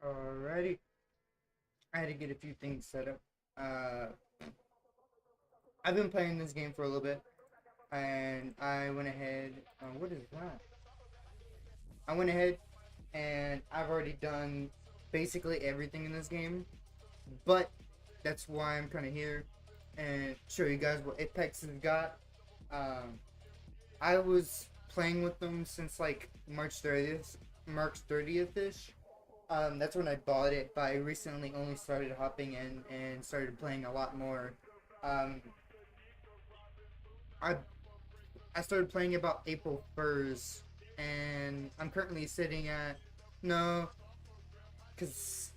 Alrighty. I had to get a few things set up. I've been playing this game for a little bit, and I went ahead. What is that? I went ahead and I've already done basically everything in this game, but that's why I'm kind of here and show you guys what Apex has got. Um, I was playing with them since like March 30th ish. That's when I bought it, but I recently only started hopping in and started playing a lot more. Um, I I started playing about April 1st, and I'm currently sitting at no, because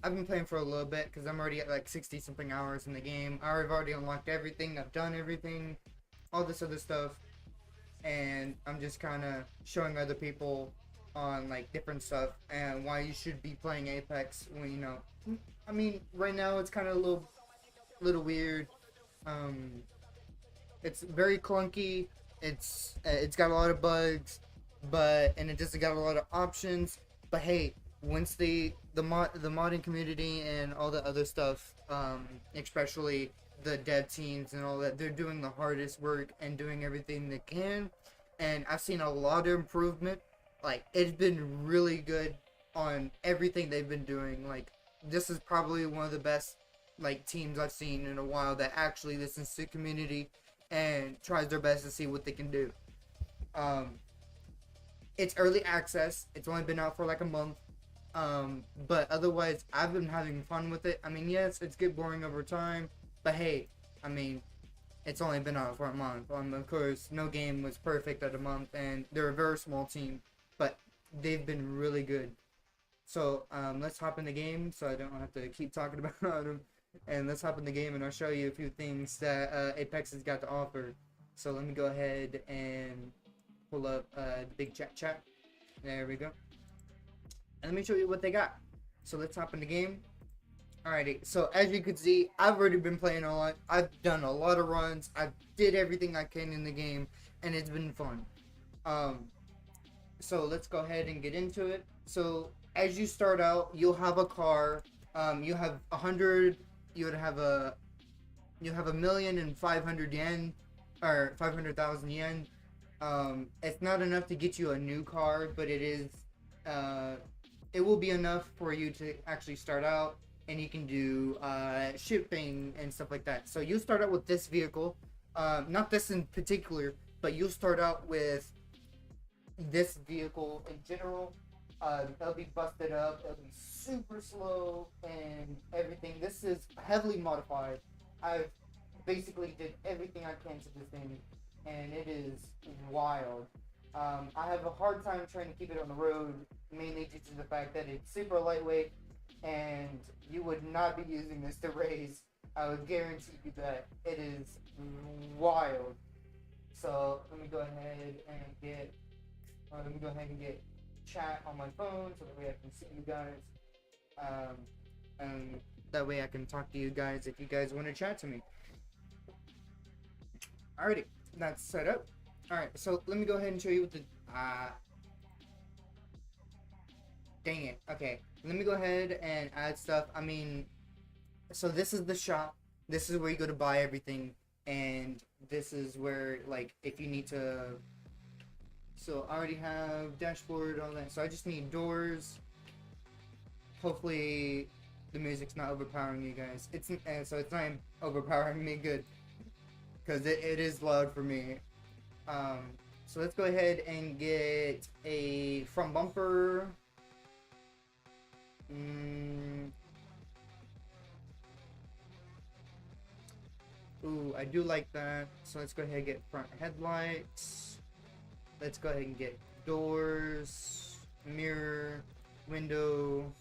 I've been playing for a little bit because I'm already at like 60 something hours in the game. I've already unlocked everything. I've done everything, all this other stuff, and I'm just kind of showing other people on like different stuff and why you should be playing Apex when I mean, right now it's kind of a little weird. Um, it's very clunky. It's got a lot of bugs, but and it just got a lot of options. But hey, once the modding community and all the other stuff, especially the dev teams and all that, they're doing the hardest work and doing everything they can. And I've seen a lot of improvement. Like it's been really good on everything they've been doing. Like this is probably one of the best like teams I've seen in a while that actually listens to the community and tries their best to see what they can do. Um, it's early access. It's only been out for like a month. But otherwise, I've been having fun with it. I mean, yes, it's get boring over time, but hey, I mean, it's only been out for a month. Of course, no game was perfect at a month, and they're a very small team, but they've been really good. So let's hop in the game, so I don't have to keep talking about them. And let's hop in the game, and I'll show you a few things that Apex has got to offer. So let me go ahead and pull up the big chat. There we go. And let me show you what they got. So let's hop in the game. Alrighty, so as you can see, I've already been playing a lot. I've done a lot of runs. I did everything I can in the game, and it's been fun. Um, so let's go ahead and get into it. So as you start out, you'll have a car. You have 100. You would have a. You have 1,500,000 yen, or 500,000 yen. It's not enough to get you a new car, but it is. Uh, it will be enough for you to actually start out, and you can do shipping and stuff like that. So you start out with this vehicle, not this in particular, but you'll start out with this vehicle in general. It'll be busted up, it'll be super slow and everything. This is heavily modified. I've basically did everything I can to this thing, and it is wild. I have a hard time trying to keep it on the road, mainly due to the fact that it's super lightweight, and you would not be using this to race. I would guarantee you that it is wild. So let me go ahead and get chat on my phone so that way I can see you guys. Um, and that way I can talk to you guys if you guys want to chat to me. Alrighty, that's set up. Alright, so let me go ahead and show you what the. Dang it. Okay, let me go ahead and add stuff. I mean, so this is the shop. This is where you go to buy everything, and this is where like if you need to. So I already have dashboard, all that. So I just need doors. Hopefully, the music's not overpowering you guys. So it's not overpowering me. Good, because it is loud for me. Um, so let's go ahead and get a front bumper. Ooh, I do like that. So let's go ahead and get front headlights. Let's go ahead and get doors, mirror, window,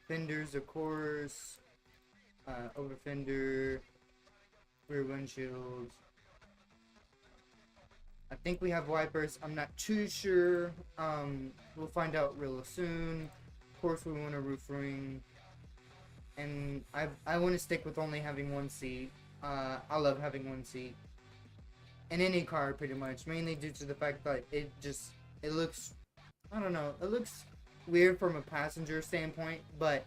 fenders, of course, over fender, rear windshield. I think we have wipers. I'm not too sure. We'll find out real soon. Of course, we want a roof ring, and I want to stick with only having one seat. I love having one seat in any car, pretty much. Mainly due to the fact that it looks, I don't know, it looks weird from a passenger standpoint, but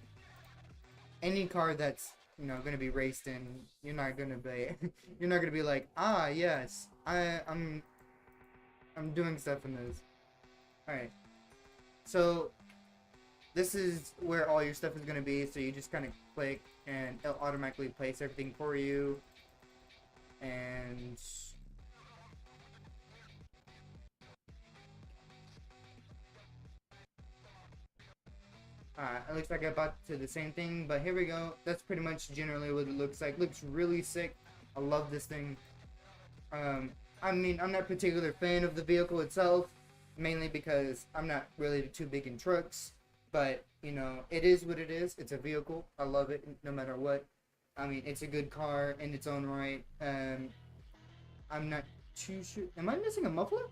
any car that's gonna be raced in, you're not gonna be you're not gonna be like, ah, yes, I'm doing stuff in this. All right, so this is where all your stuff is gonna be. So you just kind of click, and it'll automatically place everything for you. And it looks like I bought to the same thing, but here we go. That's pretty much generally what it looks like. Looks really sick. I love this thing. I mean, I'm not a particular fan of the vehicle itself, mainly because I'm not really too big in trucks. But, it is what it is. It's a vehicle. I love it no matter what. I mean, it's a good car in its own right. I'm not too sure. Am I missing a muffler?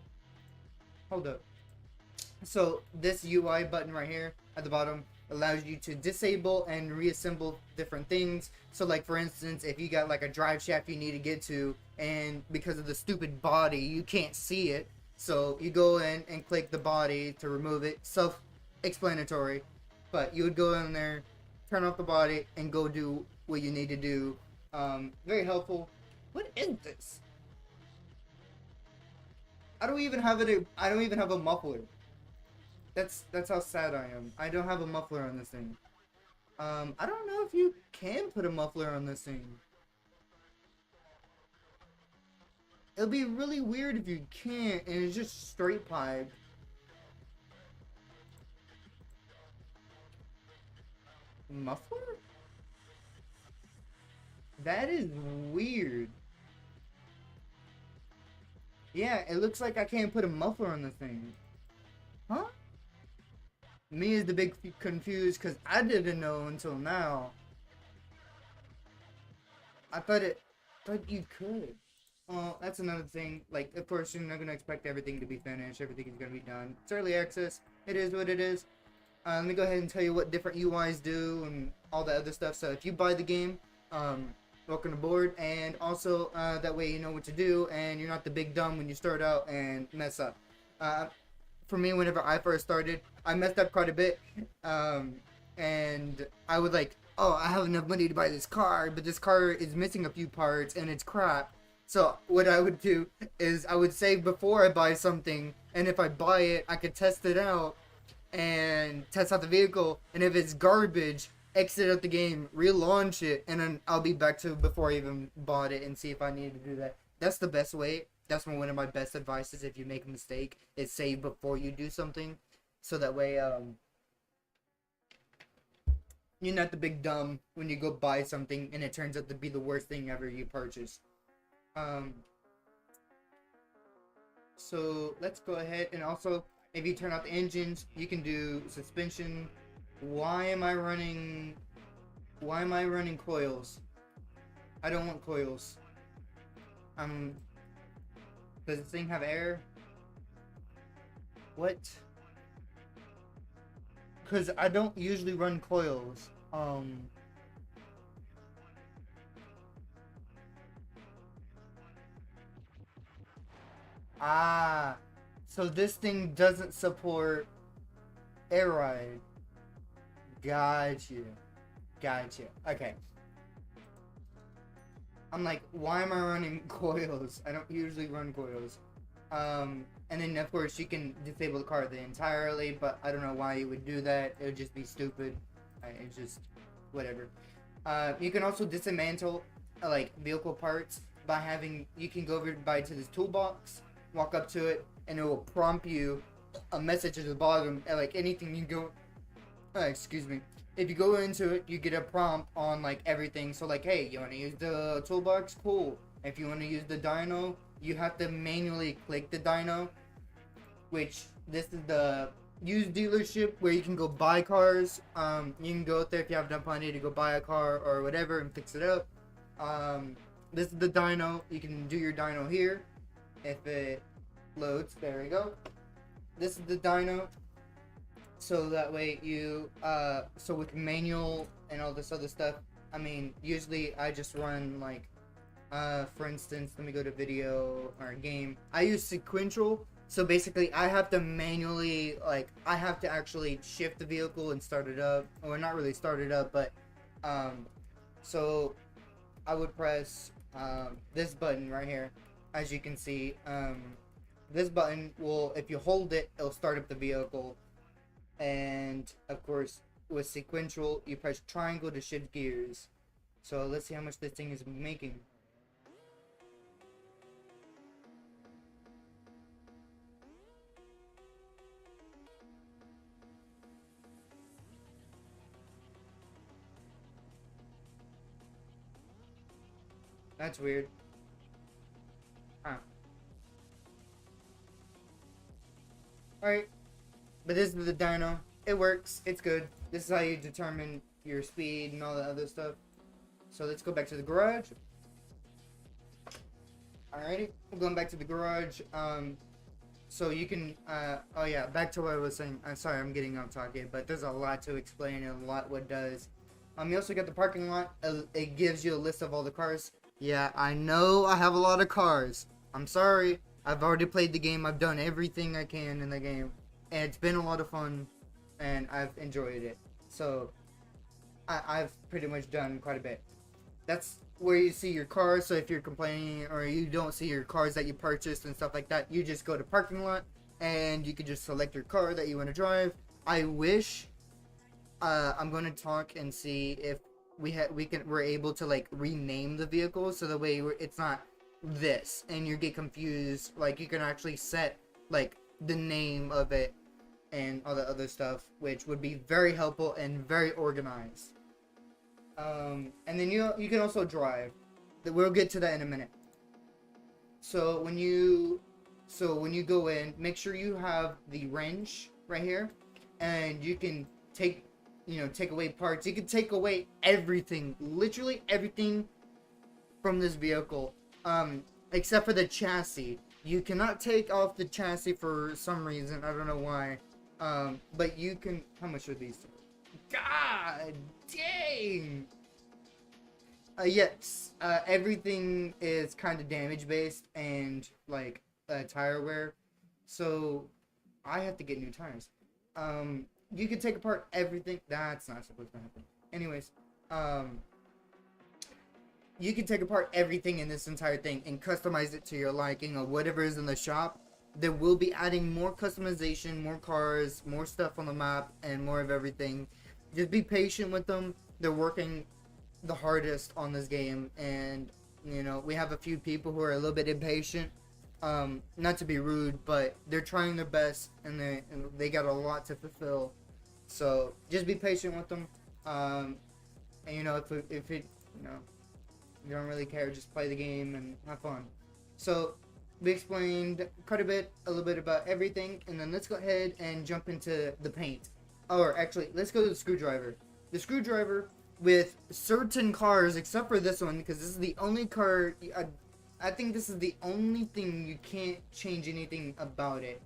Hold up. So this UI button right here at the bottom allows you to disable and reassemble different things. So like for instance, if you got like a drive shaft you need to get to, and because of the stupid body you can't see it, so you go in and click the body to remove it. Self-explanatory, but you would go in there, turn off the body, and go do what you need to do. Very helpful. What is this? I don't even have it. I don't even have a muffler. That's how sad I am. I don't have a muffler on this thing. I don't know if you can put a muffler on this thing. It'll be really weird if you can't, and it's just straight pipe. Muffler? That is weird. Yeah, it looks like I can't put a muffler on the thing. Huh? Me is the big confused because I didn't know until now. I thought you could. Well, that's another thing. Like, of course, you're not gonna expect everything to be finished. Everything is gonna be done. It's early access. It is what it is. Let me go ahead and tell you what different UIs do and all that other stuff. So if you buy the game, welcome aboard, and also that way you know what to do, and you're not the big dumb when you start out and mess up. For me, whenever I first started, I messed up quite a bit, and I would like, oh, I have enough money to buy this car, but this car is missing a few parts and it's crap. So what I would do is I would save before I buy something, and if I buy it, I could test it out and test out the vehicle, and if it's garbage, exit out the game, relaunch it, and then I'll be back to before I even bought it and see if I need to do that. That's the best way. That's one of my best advices. If you make a mistake, is save before you do something, so that way you're not the big dumb when you go buy something and it turns out to be the worst thing ever you purchased. So let's go ahead, and also if you turn out the engines, you can do suspension. Why am I running coils? I don't want coils. Does this thing have air? What? Because I don't usually run coils. So this thing doesn't support air ride. Gotcha. Gotcha. Okay. I'm like, why am I running coils? I don't usually run coils. And then of course you can disable the car entirely, but I don't know why you would do that. It would just be stupid. It's just whatever. You can also dismantle like vehicle parts by you can go over to this toolbox, walk up to it, and it will prompt you a message at the bottom. And like anything you go, excuse me. If you go into it, you get a prompt on like everything. So like, hey, you want to use the toolbox? Cool. If you want to use the dyno, you have to manually click the dyno, which this is the used dealership where you can go buy cars. You can go out there if you have enough money to go buy a car or whatever and fix it up. This is the dyno. You can do your dyno here if it loads. There we go. This is the dyno. So that way you, so with manual and all this other stuff, I mean, usually I just run like, for instance, let me go to video or game. I use sequential, So basically, I have to manually, like, I have to actually shift the vehicle and start it up, or not really start it up, but um, so I would press this button right here. As you can see, this button will, if you hold it, it'll start up the vehicle. And of course, with sequential, you press triangle to shift gears. So let's see how much this thing is making. That's weird. Huh. Alright, but this is the dyno. It works. It's good. This is how you determine your speed and all that other stuff. So let's go back to the garage. Alrighty, we're going back to the garage. So you can, oh yeah, back to what I was saying. I'm sorry, I'm getting off topic, but there's a lot to explain and a lot what does. You also got the parking lot. It gives you a list of all the cars. Yeah, I know I have a lot of cars. I'm sorry. I've already played the game. I've done everything I can in the game. And it's been a lot of fun. And I've enjoyed it. So, I've pretty much done quite a bit. That's where you see your cars. So if you're complaining or you don't see your cars that you purchased and stuff like that, you just go to parking lot. And you can just select your car that you want to drive. I wish... I'm going to talk and see if we're able to like rename the vehicle so the way it's not this and you get confused. Like you can actually set like the name of it and all the other stuff, which would be very helpful and very organized. And then you can also drive. We'll get to that in a minute. So when you go in, make sure you have the wrench right here, and you can take away parts. You can take away everything, literally everything from this vehicle, except for the chassis. You cannot take off the chassis for some reason. I don't know why. But you can. How much are these? God dang. Yes. Everything is kind of damage based and like tire wear. So I have to get new tires. You can take apart everything. That's not supposed to happen. Anyways, you can take apart everything in this entire thing and customize it to your liking or whatever is in the shop. There will be adding more customization, more cars, more stuff on the map, and more of everything. Just be patient with them. They're working the hardest on this game, and we have a few people who are a little bit impatient. Not to be rude, but they're trying their best, and they got a lot to fulfill. So just be patient with them. And if you don't really care, just play the game and have fun. So we explained quite a little bit about everything, and then let's go ahead and jump into the paint. Or actually, let's go to the screwdriver. The screwdriver with certain cars, except for this one, because this is the only car. I think this is the only thing you can't change anything about it.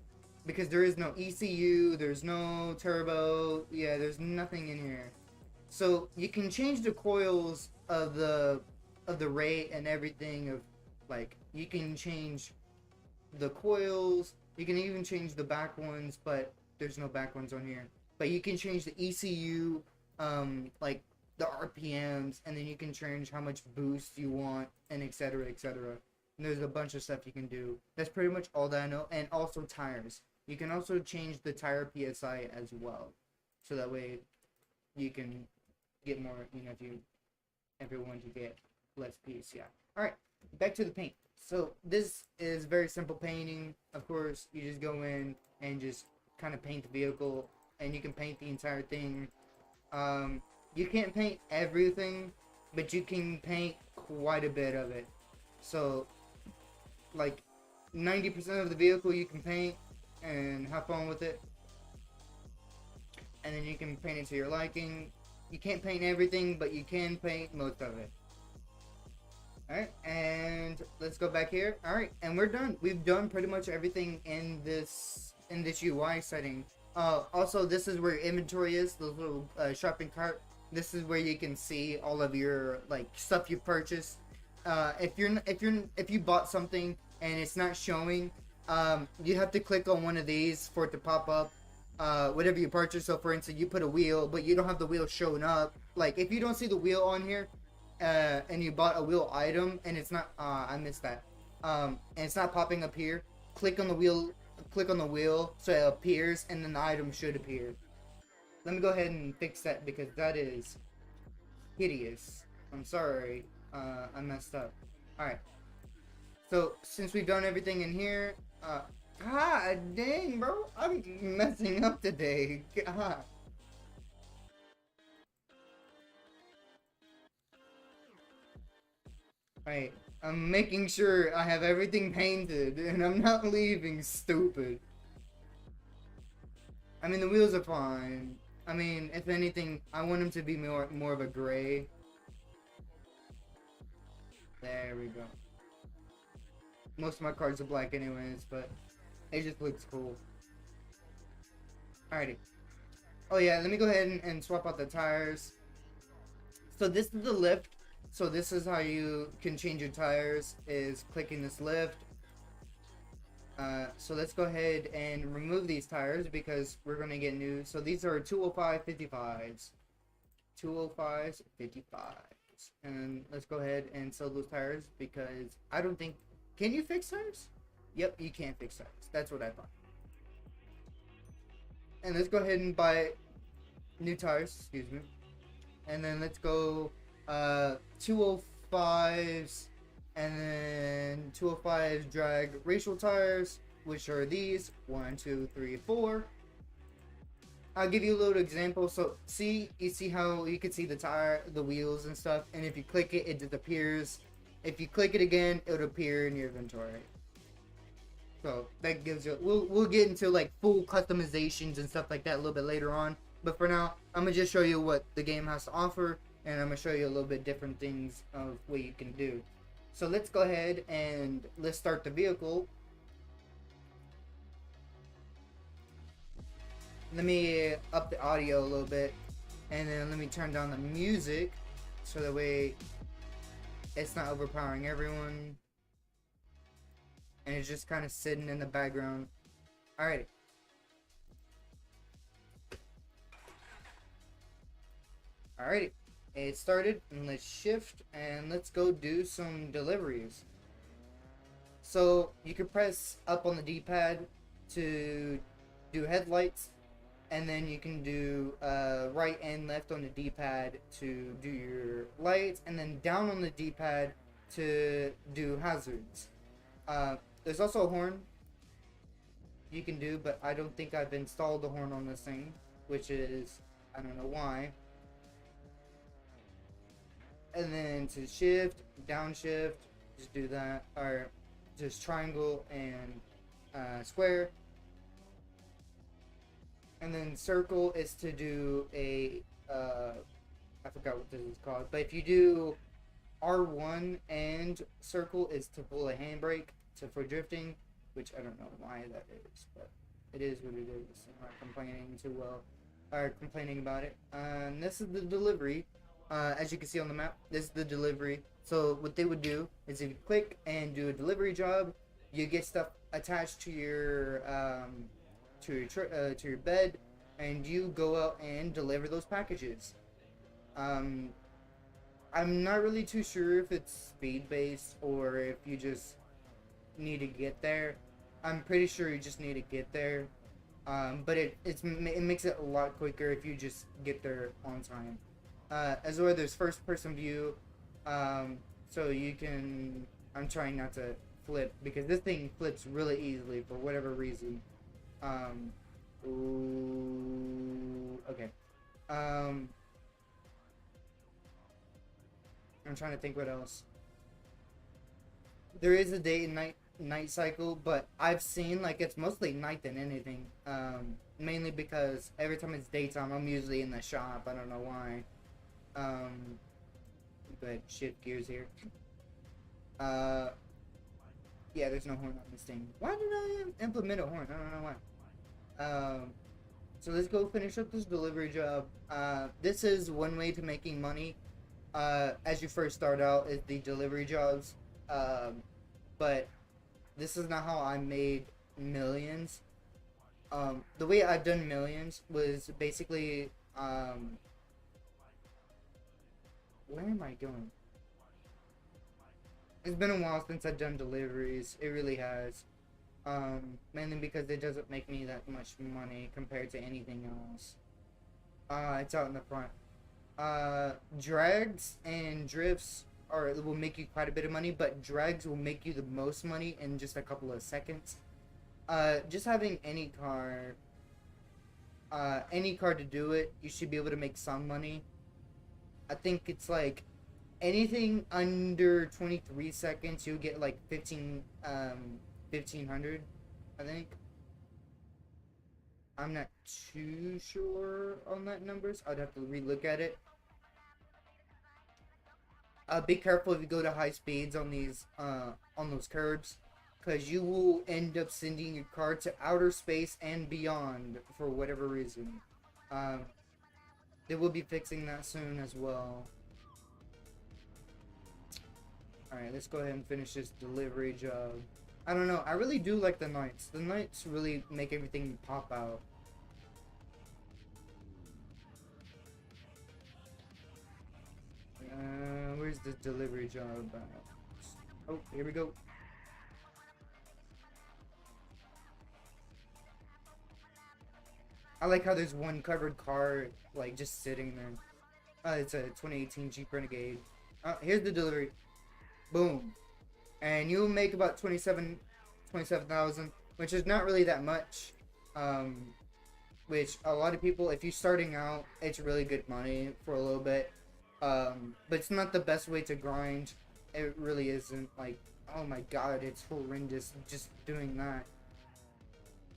Because there is no ECU, there's no turbo, yeah, there's nothing in here. So you can change the coils of the rate and everything of like you can change the coils, you can even change the back ones, but there's no back ones on here. But you can change the ECU, like the RPMs, and then you can change how much boost you want, and etc. etc. And there's a bunch of stuff you can do. That's pretty much all that I know. And also tires. You can also change the tire PSI as well. So that way you can get more, if you want to get less PSI. Alright, back to the paint. So this is very simple painting. Of course, you just go in and just kind of paint the vehicle. And you can paint the entire thing. You can't paint everything, but you can paint quite a bit of it. So, like, 90% of the vehicle you can paint and have fun with it. And then you can paint it to your liking. You can't paint everything, but you can paint most of it. Alright, and let's go back here. Alright, and we're done. We've done pretty much everything in this UI setting. Also, this is where your inventory is, the little shopping cart. This is where you can see all of your like stuff you purchased. If you bought something and it's not showing, You have to click on one of these for it to pop up. Whatever you purchase. So for instance, you put a wheel, but you don't have the wheel showing up. Like if you don't see the wheel on here, and you bought a wheel item and it's not, I missed that. And it's not popping up here. Click on the wheel. Click on the wheel so it appears, and then the item should appear. Let me go ahead and fix that because that is hideous. I'm sorry. I messed up. Alright. So, since we've done everything in here, God dang, bro. I'm messing up today. God. Alright. I'm making sure I have everything painted and I'm not leaving stupid. I mean, the wheels are fine. I mean, if anything, I want them to be more of a gray. There we go. Most of my cars are black anyways, but it just looks cool. Alrighty. Oh yeah, let me go ahead and swap out the tires. So this is the lift. So this is how you can change your tires, is clicking this lift. So let's go ahead and remove these tires because we're going to get new. So these are 205 55s. 205s 55s. And let's go ahead and sell those tires because I don't think... Can you fix tires? Yep, you can fix tires. That's what I thought. And let's go ahead and buy new tires, excuse me. And then let's go 205s and then 205s drag racial tires, which are these 1, 2, 3, 4. I'll give you a little example. So you see how you can see the tire, the wheels and stuff, and if you click it, it disappears. If you click it again, it'll appear in your inventory. So that gives you, we'll get into like full customizations and stuff like that a little bit later on. But for now, I'm gonna just show you what the game has to offer, and I'm gonna show you a little bit different things of what you can do. So let's go ahead and let's start the vehicle. Let me up the audio a little bit, and then let me turn down the music so that way it's not overpowering everyone, and it's just kind of sitting in the background. Alrighty. Alrighty. It started, and let's shift and let's go do some deliveries. So you can press up on the D-pad to do headlights, and then you can do right and left on the D-pad to do your lights, and then down on the D-pad to do hazards. There's also a horn you can do, but I don't think I've installed the horn on this thing, which is, I don't know why. And then to shift, downshift, just do that, or just triangle and square. And then circle is to do a, I forgot what this is called, but if you do R1 and circle is to pull a handbrake for drifting, which I don't know why that is, but it is what it is. I'm not complaining too well, or complaining about it. And this is the delivery. As you can see on the map, this is the delivery. So what they would do is if you click and do a delivery job, you get stuff attached to your bed, and you go out and deliver those packages. I'm not really too sure if it's speed based or if you just need to get there. I'm pretty sure you just need to get there, but it makes it a lot quicker if you just get there on time. As well, there's first person view, so you can, I'm trying not to flip because this thing flips really easily for whatever reason. Okay. I'm trying to think what else. There is a day and night cycle, but I've seen like it's mostly night than anything. Mainly because every time it's daytime, I'm usually in the shop. I don't know why. Go ahead, shift gears here. Yeah, there's no horn on this thing. Why did I implement a horn? I don't know why. So let's go finish up this delivery job. This is one way to making money. As you first start out is the delivery jobs. But this is not how I made millions. The way I've done millions was basically, where am I going? It's been a while since I've done deliveries. It really has. Mainly because it doesn't make me that much money compared to anything else. It's out in the front. Drags and drifts will make you quite a bit of money, but drags will make you the most money in just a couple of seconds. Just having any car to do it, you should be able to make some money. I think it's like anything under 23 seconds, you'll get like 1500, I think. I'm not too sure on that numbers. I'd have to relook at it. Be careful if you go to high speeds on those curbs, because you will end up sending your car to outer space and beyond for whatever reason. They will be fixing that soon as well. Alright, let's go ahead and finish this delivery job. I don't know, I really do like the nights. The nights really make everything pop out. Where's the delivery job? Oh, here we go. I like how there's one covered car, like, just sitting there. It's a 2018 Jeep Renegade. Here's the delivery. Boom. And you'll make about 27,000, which is not really that much. Which a lot of people, if you're starting out, it's really good money for a little bit. But it's not the best way to grind. It really isn't. Like, oh my god, it's horrendous just doing that.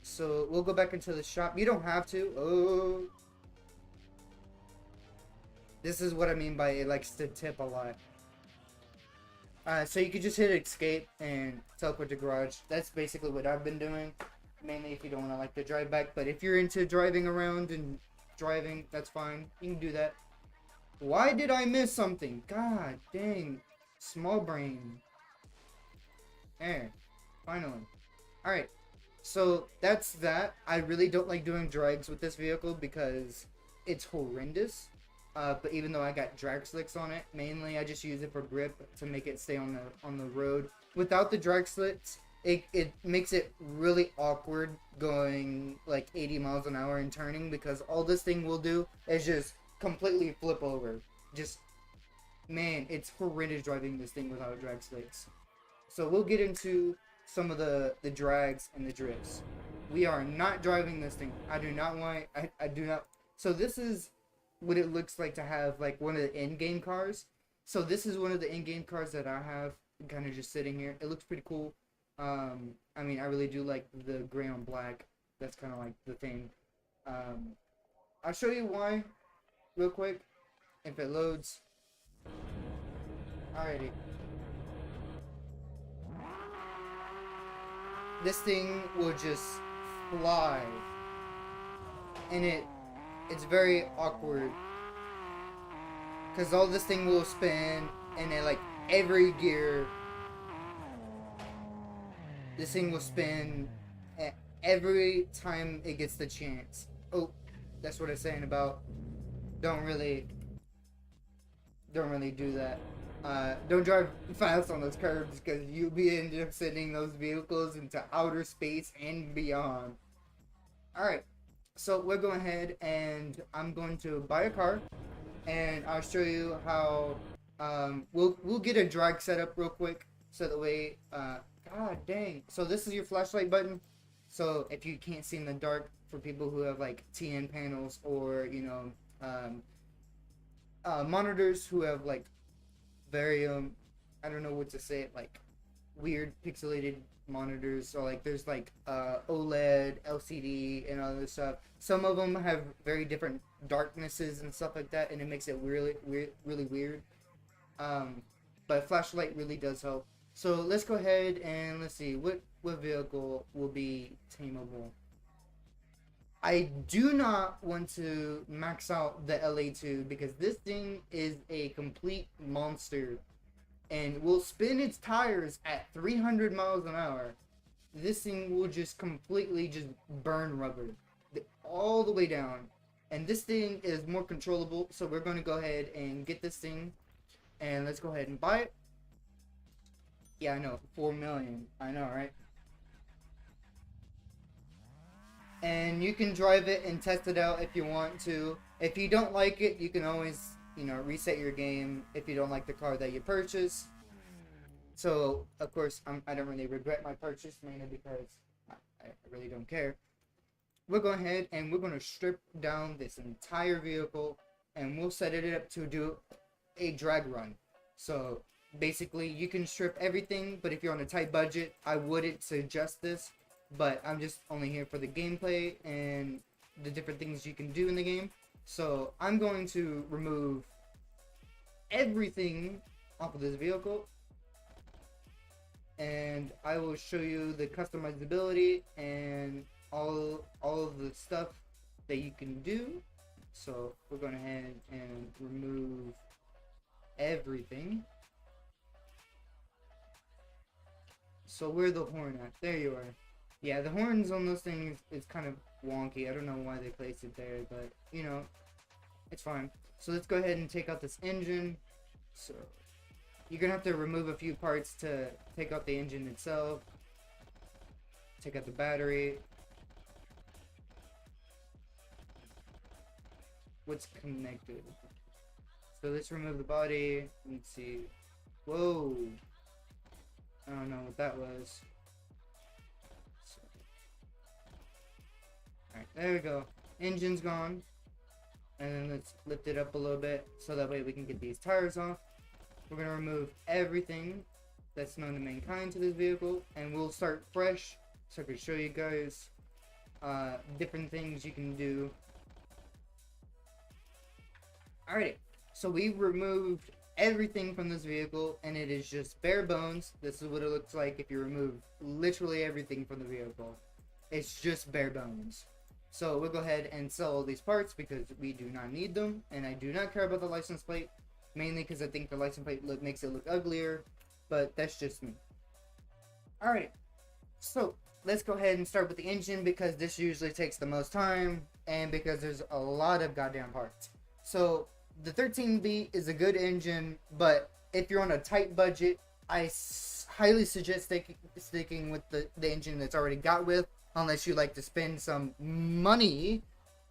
So we'll go back into the shop. You don't have to. Oh, this is what I mean by it likes to tip a lot. So you could just hit escape and teleport to garage. That's basically what I've been doing. Mainly if you don't want to like to drive back. But if you're into driving around and driving, that's fine. You can do that. Why did I miss something? God dang. Small brain. There. Finally. Alright. So that's that. I really don't like doing drags with this vehicle because it's horrendous. But even though I got drag slicks on it, mainly I just use it for grip to make it stay on the road. Without the drag slicks, it makes it really awkward going like 80 miles an hour and turning, because all this thing will do is just completely flip over. Just, man, it's horrendous driving this thing without drag slicks. So we'll get into some of the drags and the drifts. We are not driving this thing. I do not want, I do not. So this is what it looks like to have like one of the in-game cars. So this is one of the in-game cars that I have, kind of just sitting here. It looks pretty cool. I mean, I really do like the gray on black. That's kind of like the thing. I'll show you why real quick if it loads. Alrighty. This thing will just fly, and it's very awkward because all this thing will spin, and then like every gear this thing will spin every time it gets the chance. Oh, that's what I'm saying about don't really do that. Don't drive fast on those curbs, because you'll be ended up sending those vehicles into outer space and beyond. Alright, so we'll go ahead and I'm going to buy a car, and I'll show you how we'll get a drag setup real quick, so that way god dang. So this is your flashlight button. So if you can't see in the dark, for people who have like TN panels, or you know, monitors who have like very I don't know what to say, like weird pixelated monitors. So like there's like OLED, LCD, and all this stuff. Some of them have very different darknesses and stuff like that, and it makes it really weird. But flashlight really does help. So let's go ahead and let's see what vehicle will be tameable. I do not want to max out the LA2, because this thing is a complete monster and will spin its tires at 300 miles an hour. this thing will just completely just burn rubber all the way down. And this thing is more controllable, so we're going to go ahead and get this thing, and let's go ahead and buy it. Yeah, I know, 4 million. I know, right? And you can drive it and test it out if you want to. If you don't like it, you can always, reset your game if you don't like the car that you purchased. So, of course, I don't really regret my purchase, mainly because I really don't care. We're going ahead and we're going to strip down this entire vehicle, and we'll set it up to do a drag run. So, basically, you can strip everything, but if you're on a tight budget, I wouldn't suggest this. But I'm just only here for the gameplay and the different things you can do in the game. So I'm going to remove everything off of this vehicle, and I will show you the customizability and all of the stuff that you can do. So we're going ahead and remove everything. So where's the horn at? There you are. Yeah, the horns on those things is kind of wonky. I don't know why they placed it there, but, it's fine. So let's go ahead and take out this engine. So you're going to have to remove a few parts to take out the engine itself. Take out the battery. What's connected? So let's remove the body. Let's see. Whoa. I don't know what that was. Alright, there we go. Engine's gone. And then let's lift it up a little bit so that way we can get these tires off. We're going to remove everything that's known to mankind to this vehicle, and we'll start fresh so I can show you guys different things you can do. Alrighty, so we removed everything from this vehicle, and it is just bare bones. This is what it looks like if you remove literally everything from the vehicle. It's just bare bones. So we'll go ahead and sell all these parts because we do not need them, and I do not care about the license plate, mainly because I think the license plate makes it look uglier, but that's just me. Alright, so let's go ahead and start with the engine because this usually takes the most time, and because there's a lot of goddamn parts. So the 13B is a good engine, but if you're on a tight budget, I highly suggest sticking with the engine that's already got with, unless you like to spend some money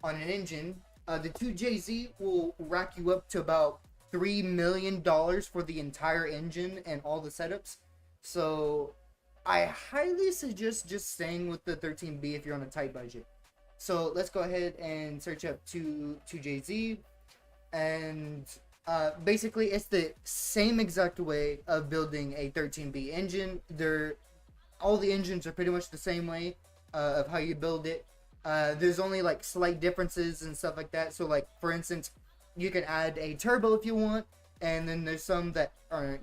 on an engine. The 2JZ will rack you up to about $3 million for the entire engine and all the setups. So I highly suggest just staying with the 13B if you're on a tight budget. So let's go ahead and search up 2JZ. And basically it's the same exact way of building a 13B engine. All the engines are pretty much the same way of how you build it. There's only like slight differences and stuff like that. So like, for instance, you can add a turbo if you want, and then there's some that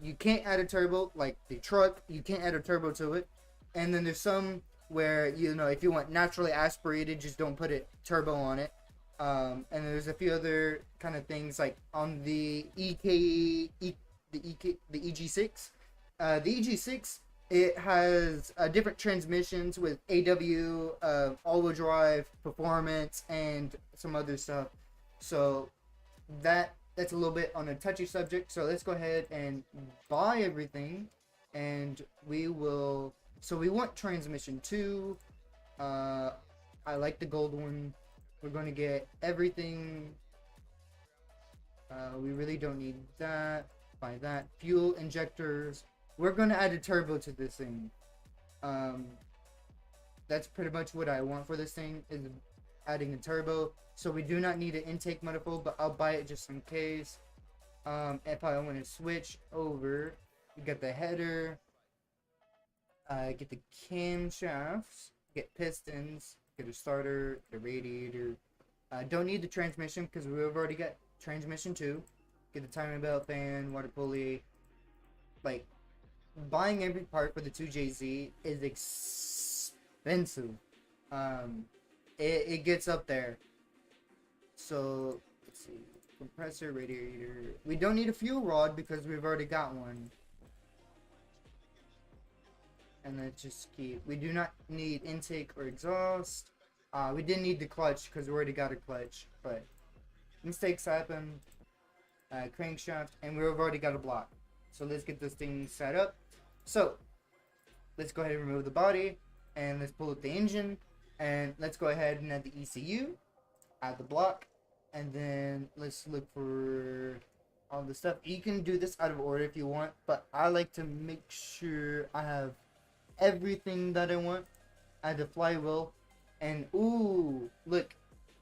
you can't add a turbo, like the truck, you can't add a turbo to it. And then there's some where, if you want naturally aspirated, just don't put a turbo on it. And there's a few other kind of things like on the EG6. The EG6, it has different transmissions with AW, all-wheel drive, performance, and some other stuff. So that's a little bit on a touchy subject. So let's go ahead and buy everything, and we will. So we want transmission 2. I like the gold one. We're going to get everything. We really don't need that. Buy that. Fuel injectors. We're going to add a turbo to this thing. That's pretty much what I want for this thing, is adding a turbo. So we do not need an intake manifold, but I'll buy it just in case. If I want to switch over, you get the header, get the camshafts, get pistons, get a starter, the radiator. Don't need the transmission because we've already got transmission 2. Get the timing belt, fan, water pulley. Like, buying every part for the 2JZ is expensive. It gets up there. So let's see, compressor, radiator. We don't need a fuel rod because we've already got one. And let's just keep, we do not need intake or exhaust. We didn't need the clutch because we already got a clutch, but mistakes happen. Crankshaft, and we've already got a block. So let's get this thing set up. So let's go ahead and remove the body, and let's pull up the engine, and let's go ahead and add the ECU, add the block, and then let's look for all the stuff. You can do this out of order if you want, but I like to make sure I have everything that I want. Add the flywheel, and ooh, look,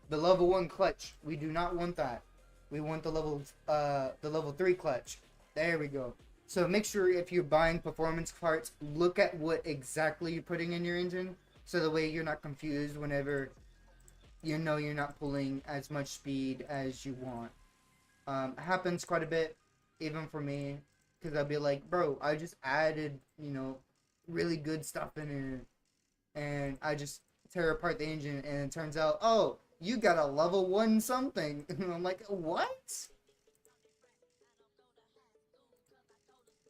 the level 1 clutch. We do not want that. We want the level 3 clutch. There we go. So make sure if you're buying performance parts, look at what exactly you're putting in your engine, so the way you're not confused whenever you know you're not pulling as much speed as you want. Happens quite a bit, even for me, because I'll be like, bro, I just added, you know, really good stuff in here, and I just tear apart the engine, and it turns out, oh, you got a level 1 something. And I'm like, what?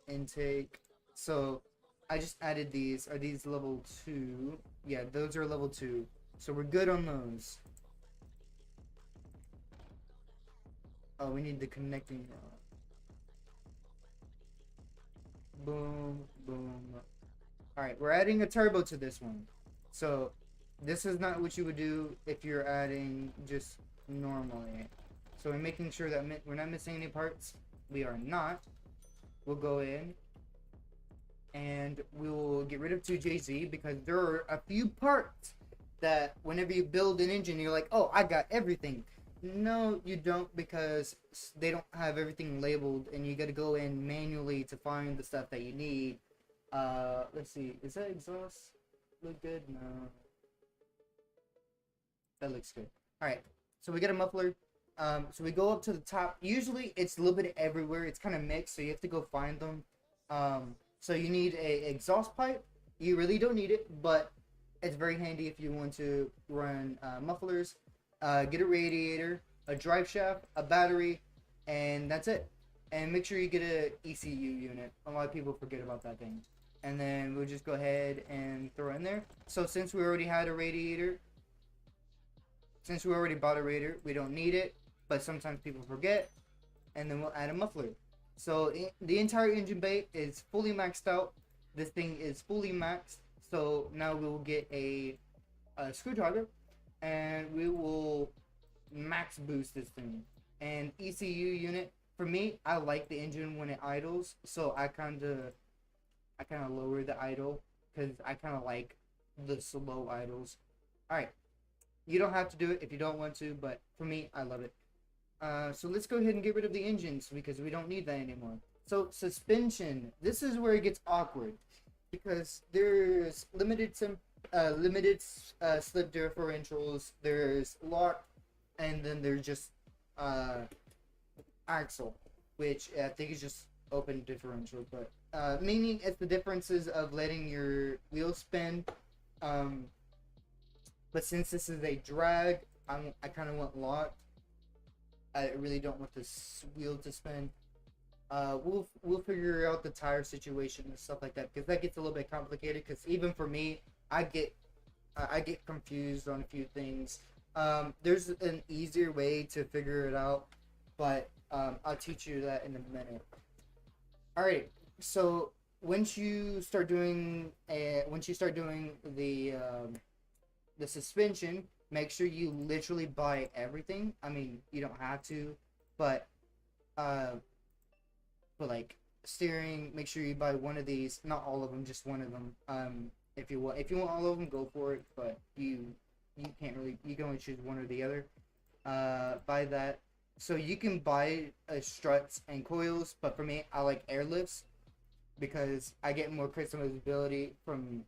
Intake. So I just added these. Are these level 2? Yeah, those are level 2. So we're good on those. Oh, we need the connecting rod. Boom, boom. Alright, we're adding a turbo to this one. So this is not what you would do if you're adding just normally. So we're making sure that we're not missing any parts. We are not. We'll go in and we will get rid of 2JZ because there are a few parts that whenever you build an engine, you're like, oh, I got everything. No, you don't, because they don't have everything labeled, and you got to go in manually to find the stuff that you need. Let's see, is that exhaust look good? No, that looks good. All right, so we get a muffler. So we go up to the top. Usually it's a little bit everywhere. It's kind of mixed, so you have to go find them. So you need a exhaust pipe. You really don't need it, but it's very handy if you want to run mufflers. Get a radiator, a drive shaft, a battery, and that's it. And make sure you get a ECU unit. A lot of people forget about that thing. And then we'll just go ahead and throw it in there. So since we already had a radiator, since we already bought a radiator, we don't need it. But sometimes people forget. And then we'll add a muffler. So the entire engine bay is fully maxed out. This thing is fully maxed. So now we will get a screwdriver, and we will max boost this thing. And ECU unit, for me, I like the engine when it idles, so I kind of lower the idle because I kind of like the slow idles. All right, you don't have to do it if you don't want to, but for me, I love it. So let's go ahead and get rid of the engines because we don't need that anymore. So suspension, this is where it gets awkward because there's limited slip differentials, there's lock, and then there's just axle, which I think is just open differential, but meaning it's the differences of letting your wheel spin. But since this is a drag, I kind of want locked. I really don't want this wheel to spin. We'll figure out the tire situation and stuff like that because that gets a little bit complicated. Because even for me, I get confused on a few things. There's an easier way to figure it out, but I'll teach you that in a minute. All right. So once you start doing the suspension, make sure you literally buy everything. I mean, you don't have to, but like steering, make sure you buy one of these. Not all of them, just one of them. If you want all of them, go for it. But you can't really. You can only choose one or the other. Buy that. So you can buy struts and coils, but for me, I like airlifts because I get more customizability from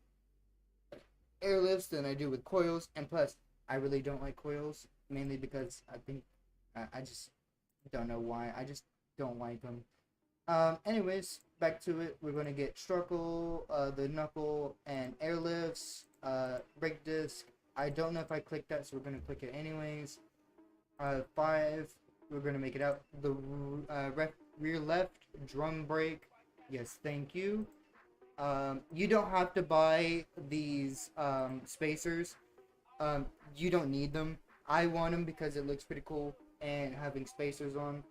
airlifts than I do with coils, and plus I really don't like coils, mainly because I think I just don't know why. I just don't like them. Anyways, back to it. We're gonna get struckle, the knuckle, and airlifts, brake disc. I don't know if I clicked that, so we're gonna click it anyways. 5. We're gonna make it out. The rear left drum brake. Yes, thank you. You don't have to buy these spacers. You don't need them. I want them because it looks pretty cool and having spacers on.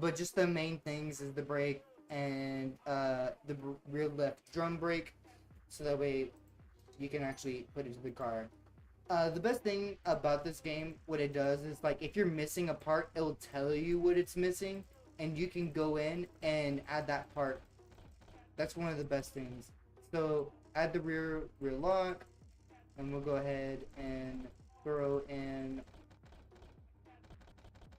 But just the main things is the brake and the rear left drum brake, so that way you can actually put it to the car. The best thing about this game, what it does is like if you're missing a part, it'll tell you what it's missing, and you can go in and add that part. That's one of the best things. So add the rear lock, and we'll go ahead and throw in.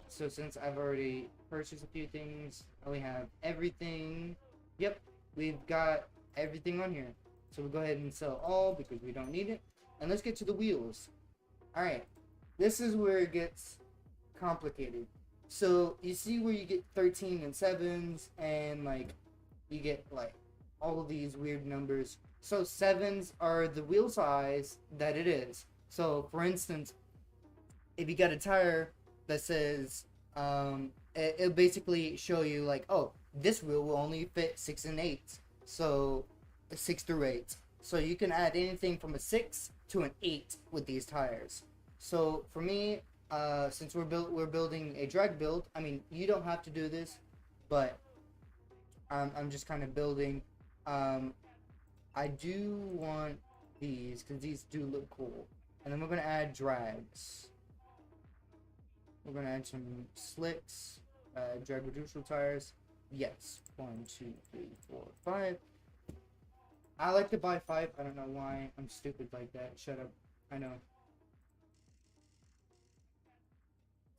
So since I've already purchased a few things, we have everything. Yep, we've got everything on here. So we'll go ahead and sell all because we don't need it. And let's get to the wheels. Alright, this is where it gets complicated. So you see where you get 13 and 7s and like you get like all of these weird numbers. So 7s are the wheel size that it is. So for instance, if you got a tire that says it'll basically show you like, oh, this wheel will only fit 6 and 8. So 6 through 8. So you can add anything from a 6 to an 8 with these tires. So for me, since we're building a drag build, I mean, you don't have to do this, but I'm just kind of building. I do want these because these do look cool, and then we're gonna add drags. We're gonna add some slicks, drag reducible tires. Yes, 1, 2, 3, 4, 5. I like to buy 5. I don't know why. I'm stupid like that. Shut up. I know.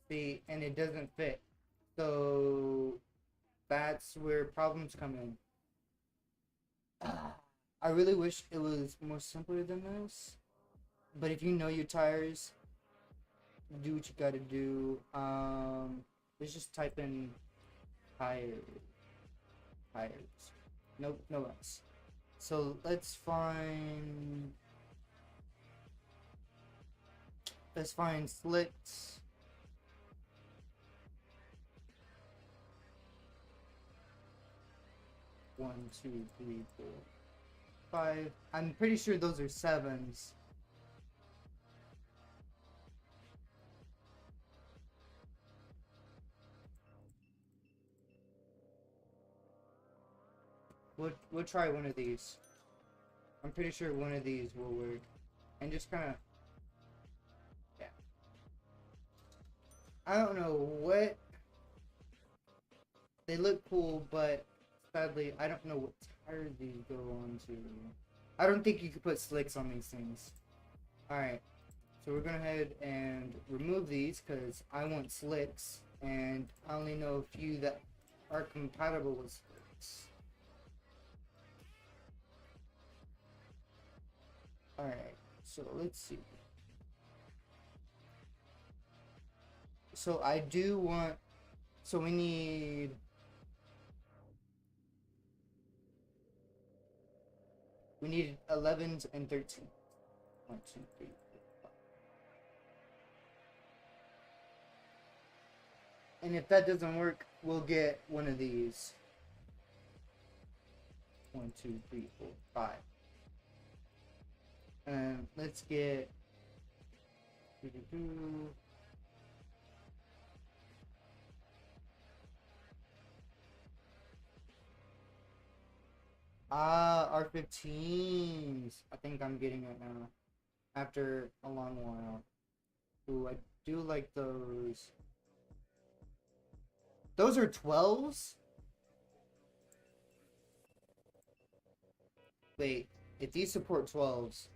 See, and it doesn't fit. So that's where problems come in. I really wish it was more simpler than this. But if you know your tires, do what you gotta do. Let's just type in tires. Nope, no else. So let's find slicks. One, two, three, 4, 5. I'm pretty sure those are 7s. We'll try one of these. I'm pretty sure one of these will work. And just kind of, yeah. I don't know what. They look cool, but sadly, I don't know what tires these go on to. I don't think you could put slicks on these things. Alright. So we're gonna head and remove these because I want slicks. And I only know a few that are compatible with slicks. Alright, so let's see. So I do want, so we need We need 11s and 13. 1, 2, 3, 4, 5. And if that doesn't work, we'll get one of these. 1, 2, 3, 4, 5. And let's get. R15s. I think I'm getting it now. After a long while. Ooh, I do like those. Those are 12s? Wait, if these support 12s.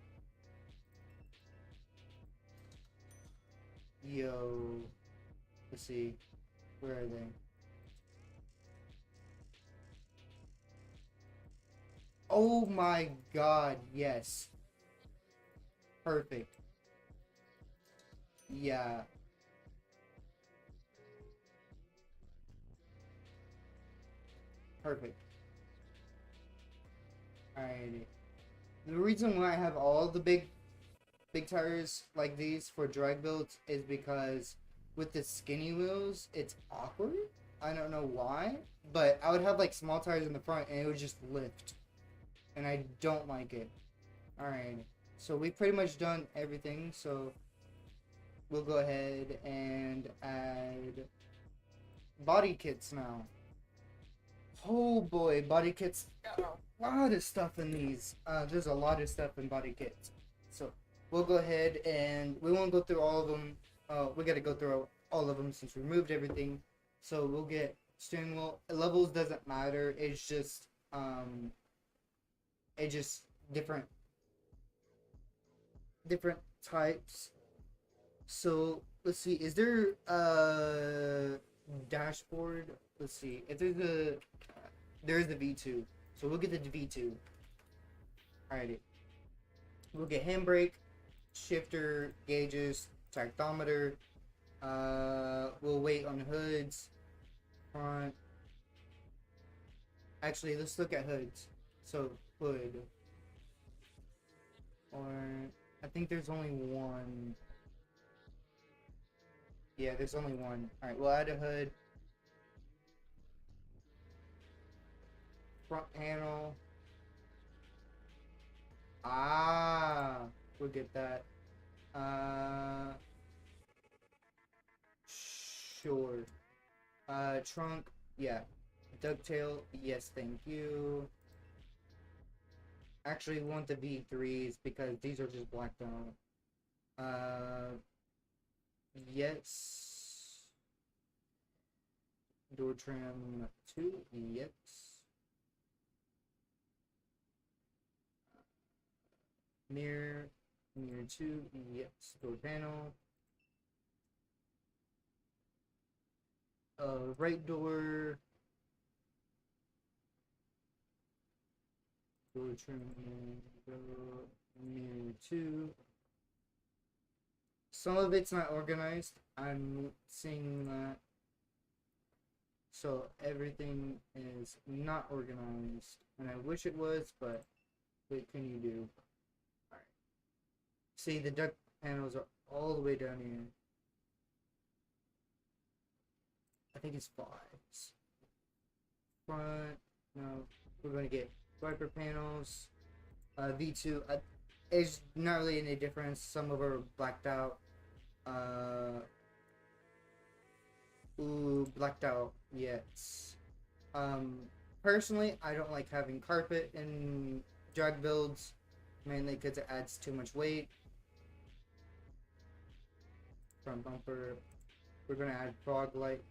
Yo. Let's see. Where are they? Oh my god, yes. Perfect. Yeah. Perfect. Alrighty. The reason why I have all the big tires like these for drag builds is because with the skinny wheels, it's awkward. I don't know why, but I would have like small tires in the front and it would just lift. and I don't like it. Alright, so we've pretty much done everything, so we'll go ahead and add body kits now. Oh boy, body kits. Got a lot of stuff in these. There's a lot of stuff in body kits. So we'll go ahead and we won't go through all of them. We gotta go through all of them since we removed everything. So we'll get steering wheel. Levels doesn't matter. It's just different types. So let's see. Is there a dashboard? Let's see. If there's the V2. So we'll get the V2. Alrighty. We'll get handbrake, shifter, gauges, tachometer. We'll wait on hoods, front. Actually, let's look at hoods. So hood, or I think there's only one. Yeah, there's only one. All right, we'll add a hood. Front panel. Ah, we'll get that. Sure. Trunk. Yeah. Ducktail. Yes, thank you. Actually, we want the V3s because these are just blacked out. Yes. Door trim 2. Yes. Mirror 2. Yes. Door panel. Right door. Door trim mirror 2. Some of it's not organized. I'm seeing that. So everything is not organized. And I wish it was, but what can you do? Alright. See, the duct panels are all the way down here. I think it's 5s. Front. No. We're going to get wiper panels. V2. It's not really any difference. Some of them are blacked out. Blacked out. Yes. Personally, I don't like having carpet in drag builds, mainly because it adds too much weight. Front bumper. We're gonna add fog light.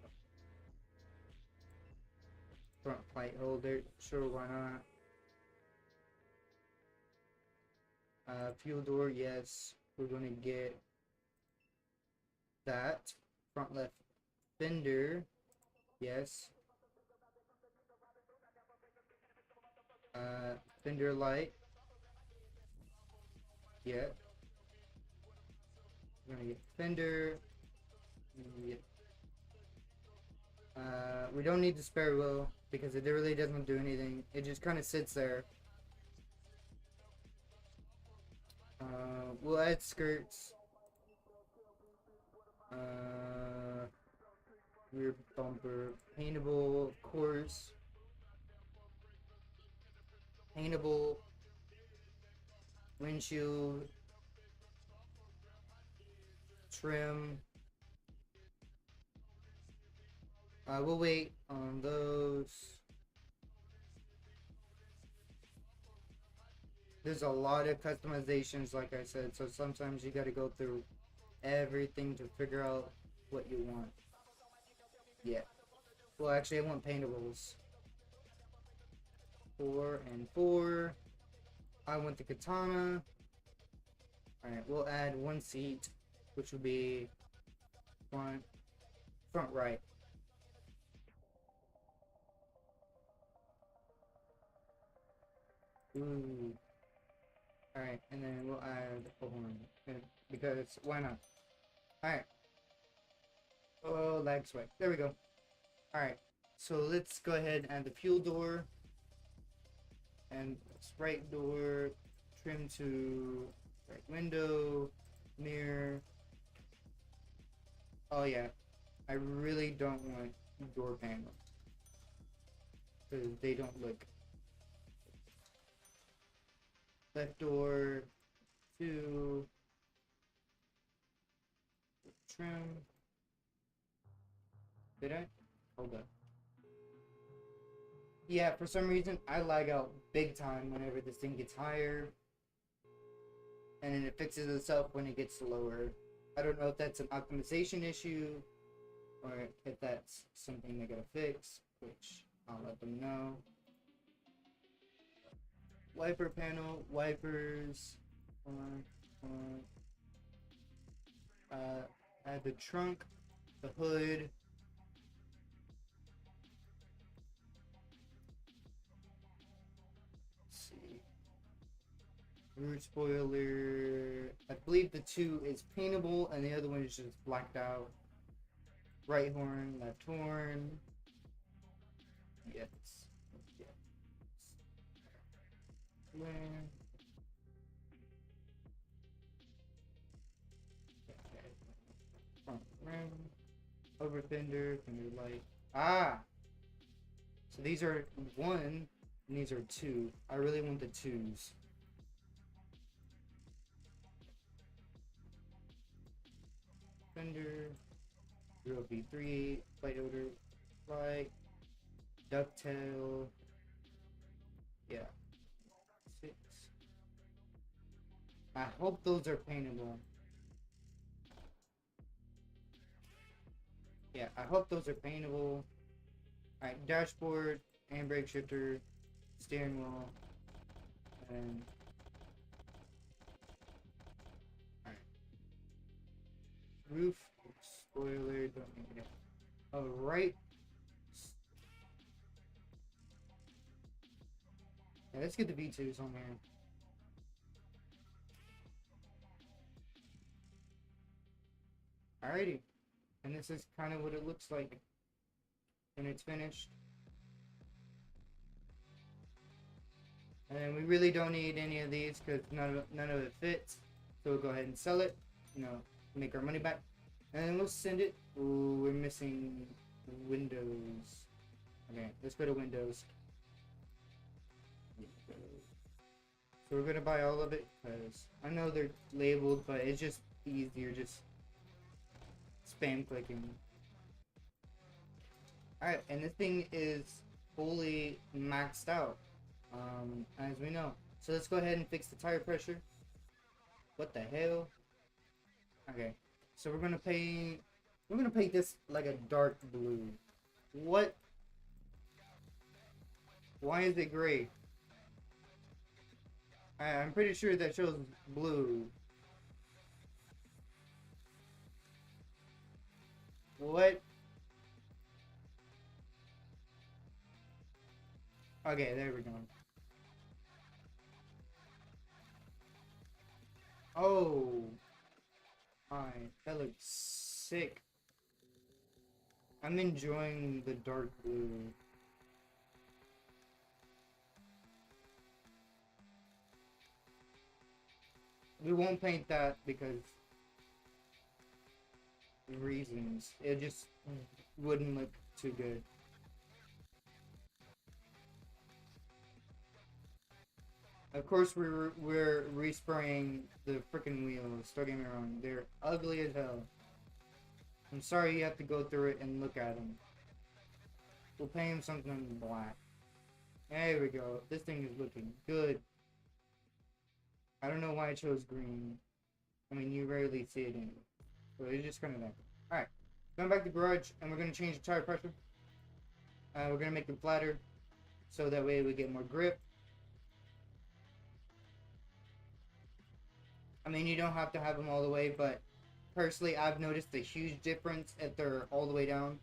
Front light holder. Sure, why not? Fuel door. Yes. We're gonna get that. Front left fender. Yes. Fender light. Yeah. We're gonna get fender. Yeah. We don't need the spare wheel because it really doesn't do anything. It just kind of sits there. We'll add skirts. Rear bumper, paintable, of course. Paintable, windshield, trim. We'll wait on those. There's a lot of customizations, like I said, so sometimes you gotta go through everything to figure out what you want. Yeah. Well, actually, I want paintables. 4 and 4. I want the katana. Alright, we'll add 1 seat, which will be front right. Ooh. Alright, and then we'll add a horn. Because, why not? Alright. Oh, lag swipe. There we go. Alright, so let's go ahead and add the fuel door. And right door, trim to right window, mirror. Oh yeah, I really don't want door panels because they don't look. left door, 2, trim. Did I? Hold up. Yeah, for some reason, I lag out big time whenever this thing gets higher. And then it fixes itself when it gets lower. I don't know if that's an optimization issue, or if that's something they gotta fix, which I'll let them know. Wiper panel, wipers, add the trunk, the hood. Let's see. Rear spoiler. I believe the 2 is paintable and the other one is just blacked out. Right horn, left horn. Yes. Yes. Where? Front rim. Over fender, fender light. Ah! So these are 1 and these are 2. I really want the 2s. Fender. Real V3, light odor, light, ducktail, yeah, 6. I hope those are paintable. Yeah, I hope those are paintable. Alright, dashboard, handbrake shifter, steering wheel, and alright. Roof, spoiler, don't need it. Alright. Yeah, let's get the V2s on there. Alrighty. And this is kind of what it looks like when it's finished. And we really don't need any of these because none of it fits. So we'll go ahead and sell it, make our money back. And then we'll send it. Ooh, we're missing windows. Okay, let's go to windows. So we're gonna buy all of it because I know they're labeled, but it's just easier just spam clicking. Alright, and this thing is fully maxed out, as we know. So let's go ahead and fix the tire pressure. What the hell? Okay, so we're gonna paint this like a dark blue. What? Why is it gray? I'm pretty sure that shows blue. What? Okay, there we go. Oh. Alright, that looks sick. I'm enjoying the dark blue. We won't paint that because reasons. It just wouldn't look too good. Of course, we're respraying the freaking wheels. Don't get me wrong; they're ugly as hell. I'm sorry you have to go through it and look at them. We'll paint them something black. There we go. This thing is looking good. I don't know why I chose green. I mean, you rarely see it in it. So it's just kind of that. Alright. Going back to the garage, and we're going to change the tire pressure. We're going to make them flatter. So that way we get more grip. I mean, you don't have to have them all the way, but personally, I've noticed a huge difference if they're all the way down.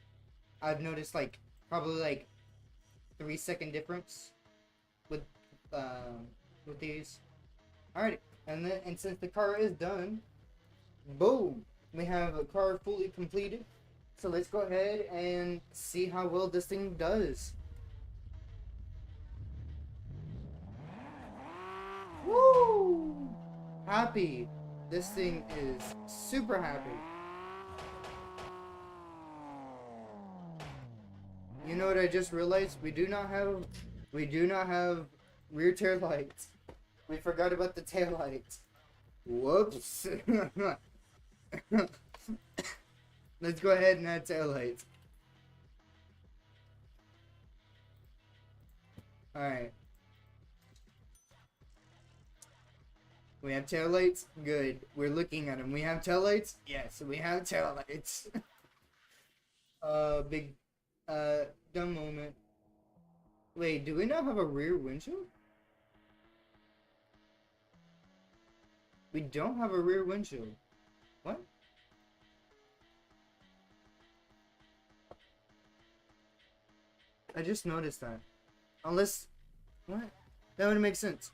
I've noticed, like, probably, like, 3-second difference with these. Alrighty, and since the car is done, boom, we have a car fully completed. So let's go ahead and see how well this thing does. Woo! Happy. This thing is super happy. You know what I just realized? We do not have rear tail lights. We forgot about the taillights. Whoops. Let's go ahead and add taillights. Alright. We have taillights? Good. We're looking at them. We have taillights? Yes, we have taillights. Big, dumb moment. Wait, do we not have a rear windshield? We don't have a rear windshield. What? I just noticed that. Unless... What? That would make sense.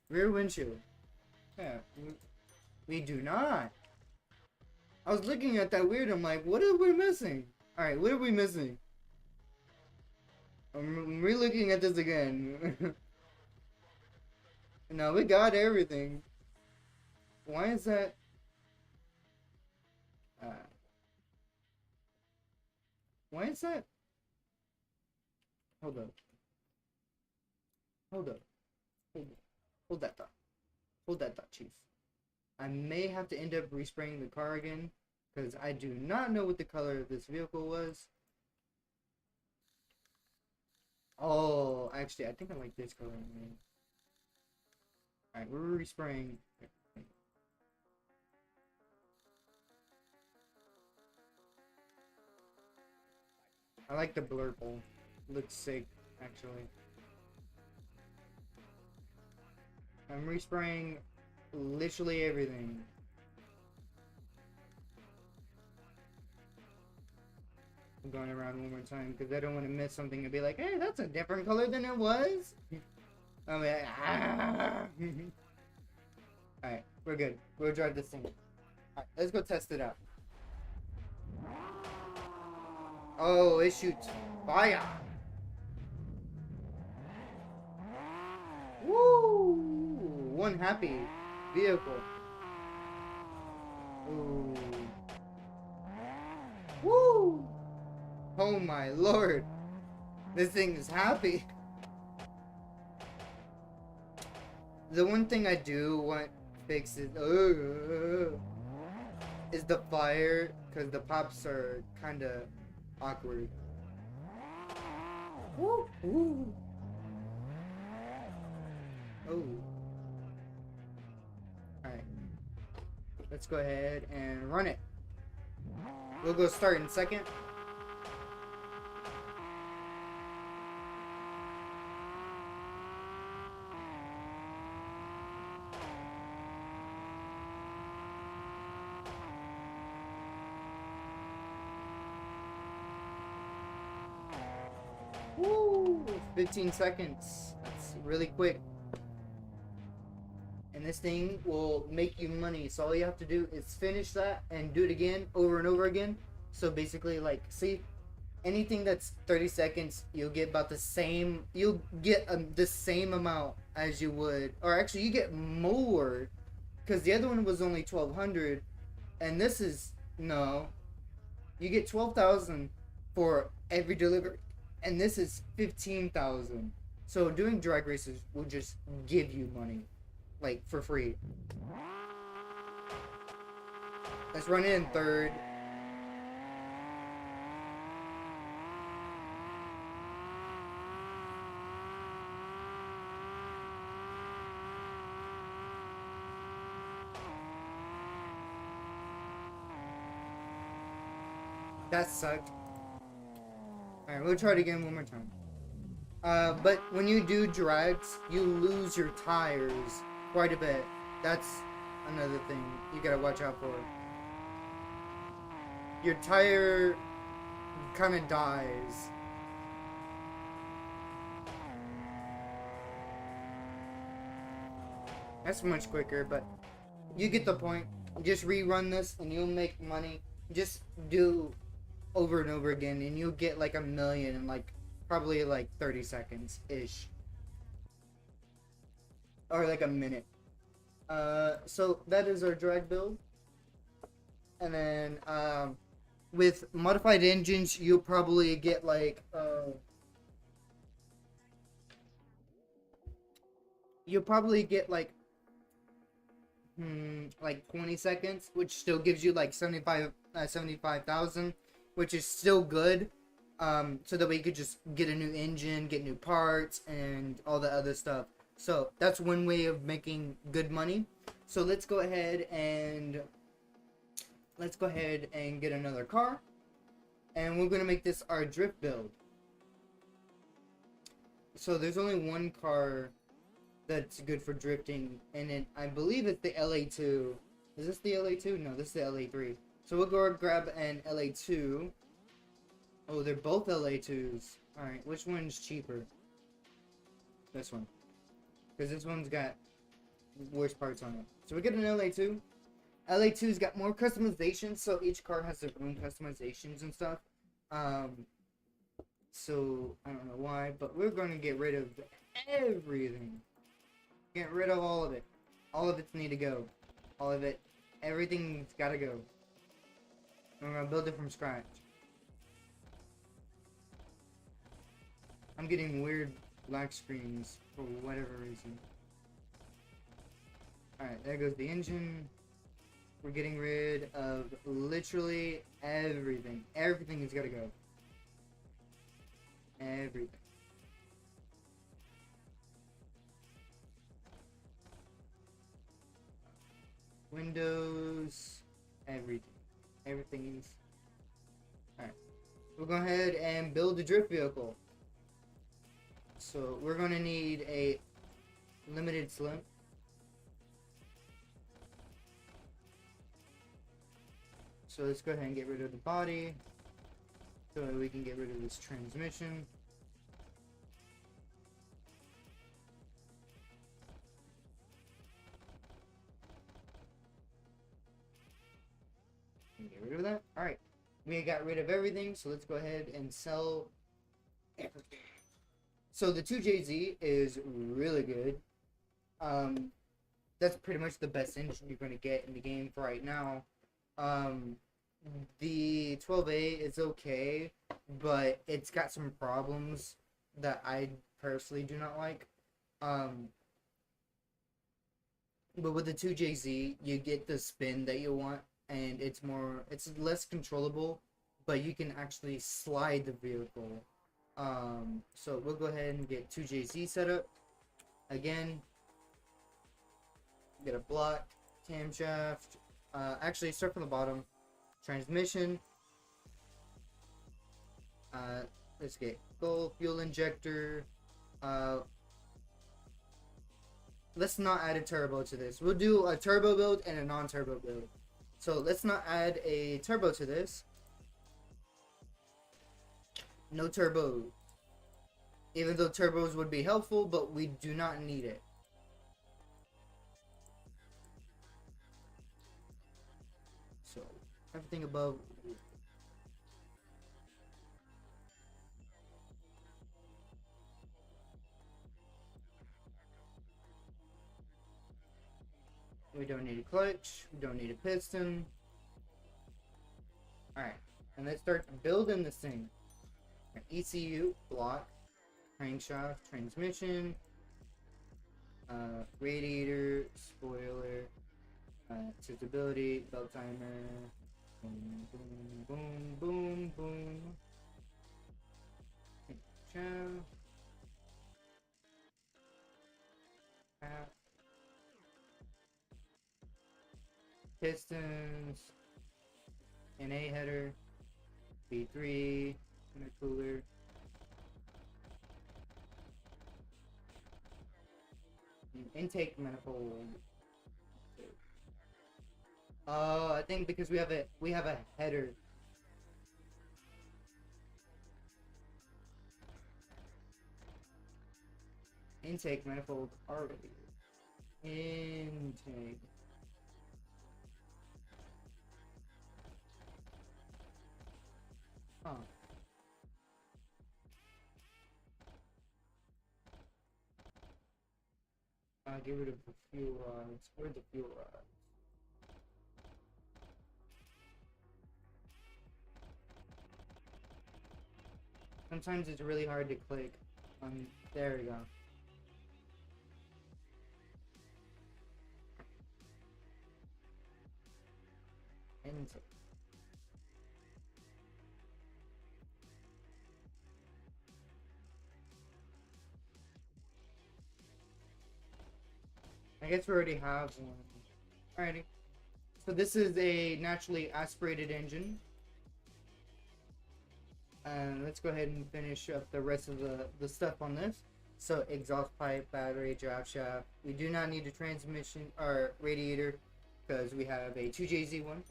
Rear windshield. Yeah. We do not. I was looking at that weird. I'm like, what are we missing? Alright, what are we missing? I'm re-looking at this again. No, we got everything. Why is that? Why is that? Hold up. Hold up. Hold that thought. Hold that thought, Chief. I may have to end up respraying the car again, because I do not know what the color of this vehicle was. Oh, actually, I think I like this color. Alright, we're respraying. I like the blurple. Looks sick, actually. I'm respraying literally everything. I'm going around one more time because I don't want to miss something and be like, hey, that's a different color than it was. I'm like, ah. Alright, we're good. We'll drive this thing. Alright, let's go test it out. Oh, it shoots fire. Woo! One happy vehicle. Ooh. Woo! Oh my lord. This thing is happy. The one thing I do want fixed is the fire, because the pops are kind of awkward. Woo! Woo! Oh. Alright. Let's go ahead and run it. We'll go start in second. Woo! 15 seconds. That's really quick. And this thing will make you money. So all you have to do is finish that and do it again over and over again. So basically, like, see, anything that's 30 seconds, you'll get about the same. You'll get the same amount as you would, or actually, you get more, because the other one was only 1,200, and this is no. You get 12,000 for every delivery, and this is 15,000. So doing drag races will just give you money. Like, for free. Let's run it in third. That sucked. Alright, we'll try it again one more time. But when you do drags, you lose your tires quite a bit. That's another thing you gotta watch out for. Your tire kind of dies. That's much quicker, but you get the point. Just rerun this and you'll make money. Just do over and over again and you'll get like 1 million in like probably like 30 seconds ish. Or like a minute. So that is our drag build. And then with modified engines you'll probably get like you'll probably get like 20 seconds, which still gives you like 75,000, which is still good. So that we could just get a new engine, get new parts, and all the other stuff. So that's one way of making good money. So let's go ahead and get another car, and we're gonna make this our drift build. So there's only one car that's good for drifting, and I believe it's the LA2. Is this the LA2? No, this is the LA3. So we'll go grab an LA2. Oh, they're both LA2s. Alright, which one's cheaper? This one. Because this one's got worse parts on it. So we get an LA2. LA2's got more customization, so each car has their own customizations and stuff. So, I don't know why, but we're going to get rid of everything. Get rid of all of it. All of it's need to go. All of it. Everything's got to go. I'm going to build it from scratch. I'm getting weird black screens for whatever reason. Alright, there goes the engine. We're getting rid of literally everything. Everything has got to go. Everything. Windows. Everything. Everything's... Alright. We'll go ahead and build a drift vehicle. So we're going to need a limited slip. So let's go ahead and get rid of the body, so that we can get rid of this transmission. Get rid of that. Alright, we got rid of everything, so let's go ahead and sell everything. So the 2JZ is really good. That's pretty much the best engine you're going to get in the game for right now. The 12A is okay, but it's got some problems that I personally do not like. But with the 2JZ, you get the spin that you want, and it's less controllable, but you can actually slide the vehicle. So we'll go ahead and get 2JZ set up. Again, get a block, camshaft. Actually, start from the bottom. Transmission. Let's get gold, fuel injector. Let's not add a turbo to this. We'll do a turbo build and a non-turbo build. So let's not add a turbo to this. No turbo. Even though turbos would be helpful, but we do not need it. So everything above. We don't need a clutch. We don't need a piston. Alright. And let's start building this thing. ECU, block, crankshaft, transmission, radiator, spoiler, accessibility, belt timer, boom, boom, boom, boom, boom. Pistons, NA header, B3, intercooler. Intake manifold. I think because we have a header. Intake manifold already. Intake. Huh. Get rid of the fuel rods. Where's the fuel rods? Sometimes it's really hard to click. There we go. intake. I guess we already have one. Alrighty. So this is a naturally aspirated engine. And let's go ahead and finish up the rest of the stuff on this. So exhaust pipe, battery, draft shaft. We do not need a transmission or radiator because we have a 2JZ one.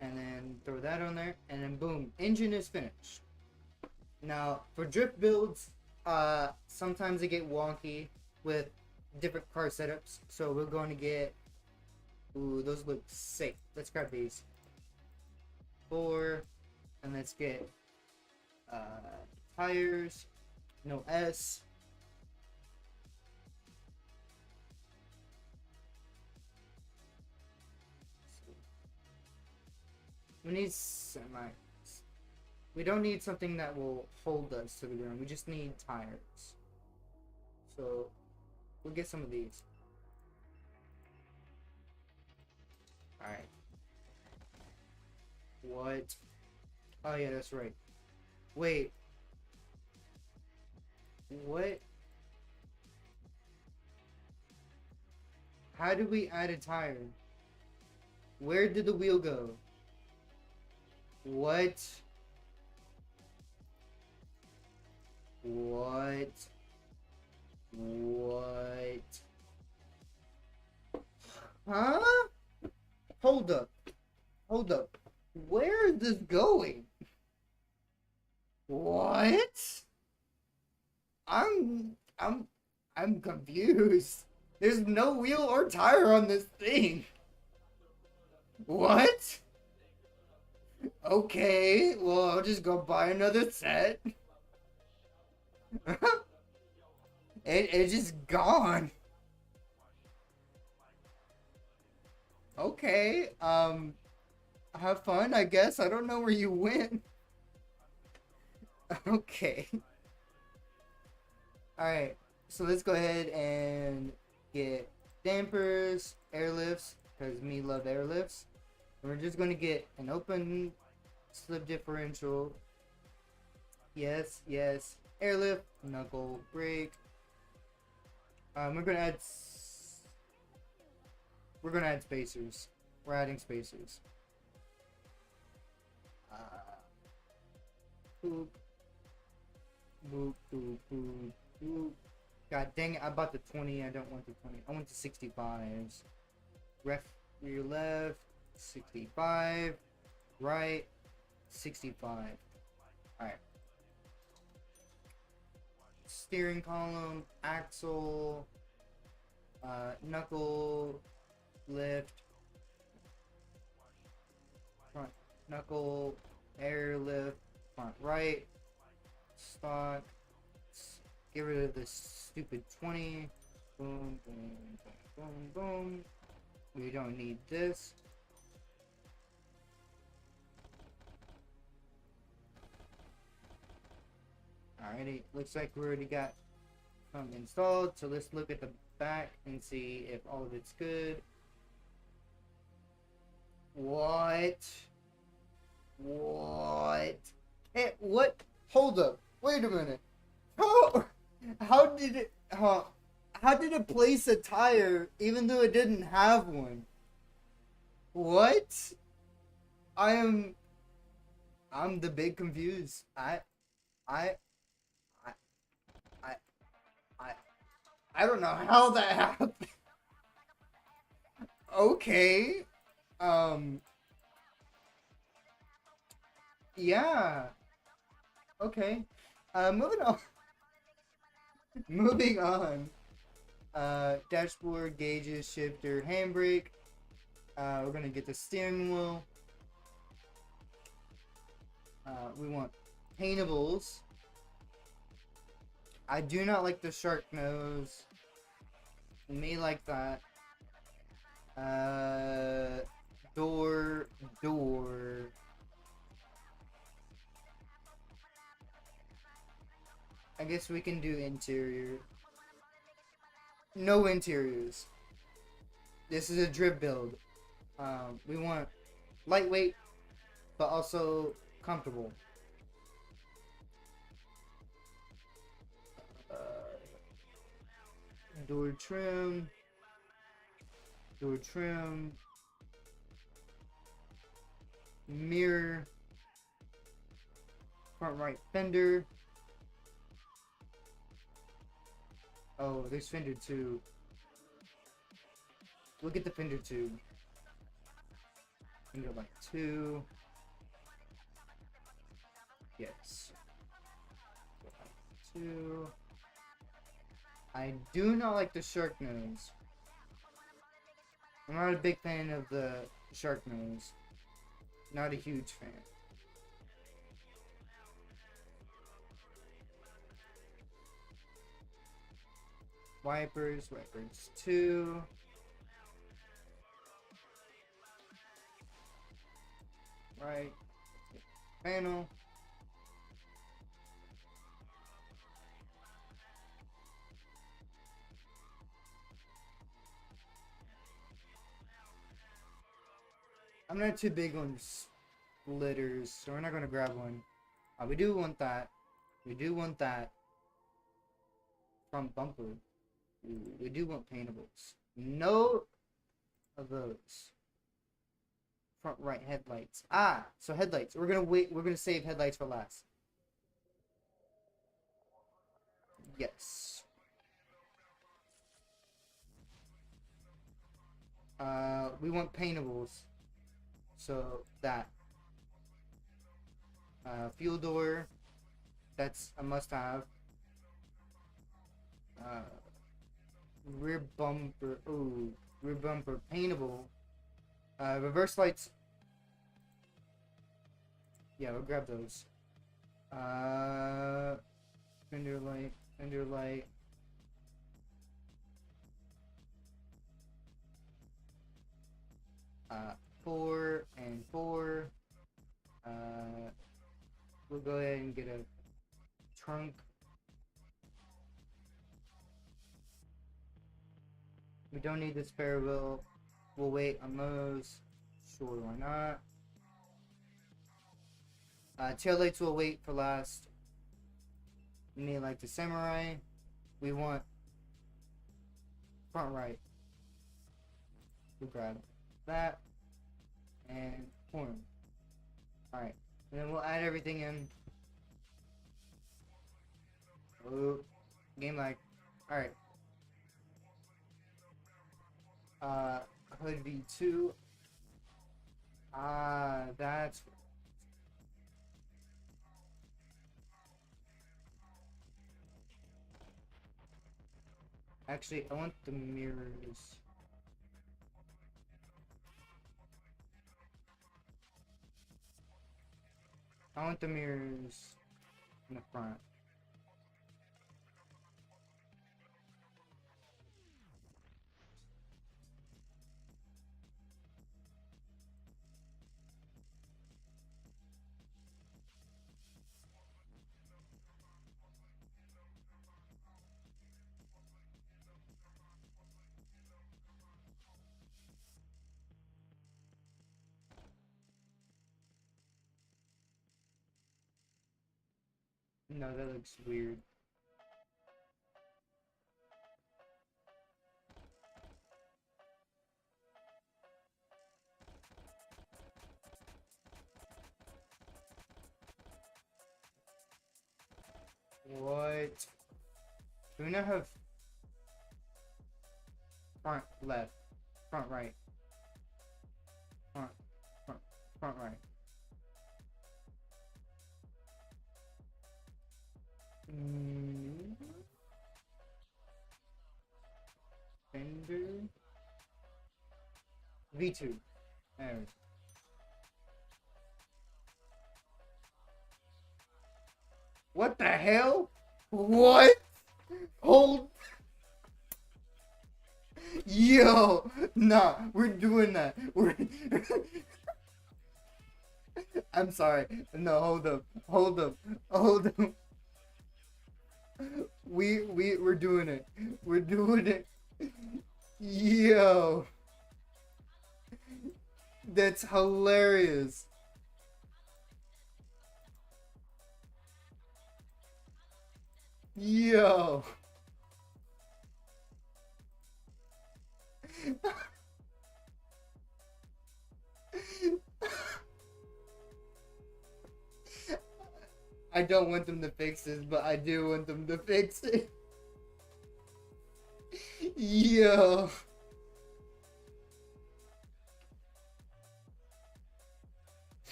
And then throw that on there, and then boom, engine is finished. Now for drift builds, sometimes they get wonky with different car setups. So we're going to get, ooh, those look sick. Let's grab these. 4, and let's get tires, no S. We need semi. We don't need something that will hold us to the ground. We just need tires. So we'll get some of these. Alright. What? Oh yeah, that's right. Wait. What? How did we add a tire? Where did the wheel go? What? What? What? Huh? Hold up. Hold up. Where is this going? What? I'm confused. There's no wheel or tire on this thing. What? Okay, well, I'll just go buy another set. It's just gone. Okay, have fun, I guess. I don't know where you went. Okay. Alright, so let's go ahead and get dampers, airlifts, because me love airlifts. And we're just going to get an open slip differential. Yes, yes. Airlift, knuckle, brake. We're going to add... We're going to add spacers. We're adding spacers. Boop. Boop, boop, boop, boop. God dang it, I bought the 20. I don't want the 20. I want the 65s. Ref rear left. 65. Right. 65. Alright. Steering column. Axle. Knuckle. Lift. Front knuckle. Air lift. Front right. Stock. Get rid of this stupid 20. Boom, boom, boom, boom, boom. We don't need this. Alrighty, looks like we already got some installed. So let's look at the back and see if all of it's good. What? What? Hey, what? Hold up. Wait a minute. How did it place a tire even though it didn't have one? What? I'm the big confused. I don't know how that happened. Okay. Yeah. Okay. Moving on. Moving on. Dashboard, gauges, shifter, handbrake. We're gonna get the steering wheel. We want paintables. I do not like the shark nose. May like that. Door. I guess we can do interior. No interiors. This is a drip build. We want lightweight, but also comfortable. Door trim, door trim, mirror, front right fender. Oh, there's fender too. Look at the fender too. Fender like 2. Yes. 2. I do not like the shark nose. I'm not a big fan of the shark nose. Not a huge fan. Wipers 2. Right. Panel. I'm not too big on splitters, so we're not gonna grab one. We do want that. We do want that. Front bumper. Ooh, we do want paintables. No of those. Front right headlights. So headlights. We're gonna wait. We're gonna save headlights for last. Yes. We want paintables. So that. Fuel door. That's a must-have. Rear bumper. Ooh, rear bumper paintable. Reverse lights. Yeah, we'll grab those. Fender light. Fender light. Uh, 4 and 4. We'll go ahead and get a trunk. We don't need the spare wheel. We'll wait on those. Sure, why not? Taillights will wait for last. We need like the samurai. We want front right. We'll grab that and horn. Alright. And then we'll add everything in. Oh, game lag. Alright. Hood V2. That's... Actually, I want the mirrors. I want the mirrors in the front. No, that looks weird. What? Do we not have front left, front right, front right? Fender V2. There we go. What the hell? What? Hold. Yo, nah, we're doing that. I'm sorry. No, hold up. We're doing it. We're doing it. Yo. That's hilarious. Yo. I don't want them to fix this, but I do want them to fix it. Yo.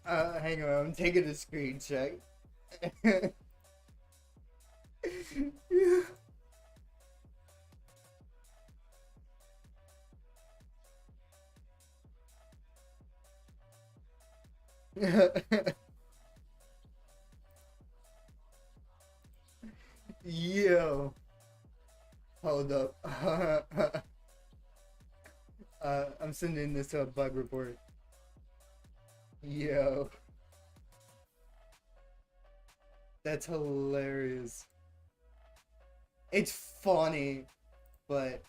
Hang on, I'm taking a screenshot. Yo, hold up. I'm sending this to a bug report. Yo, that's hilarious. It's funny, but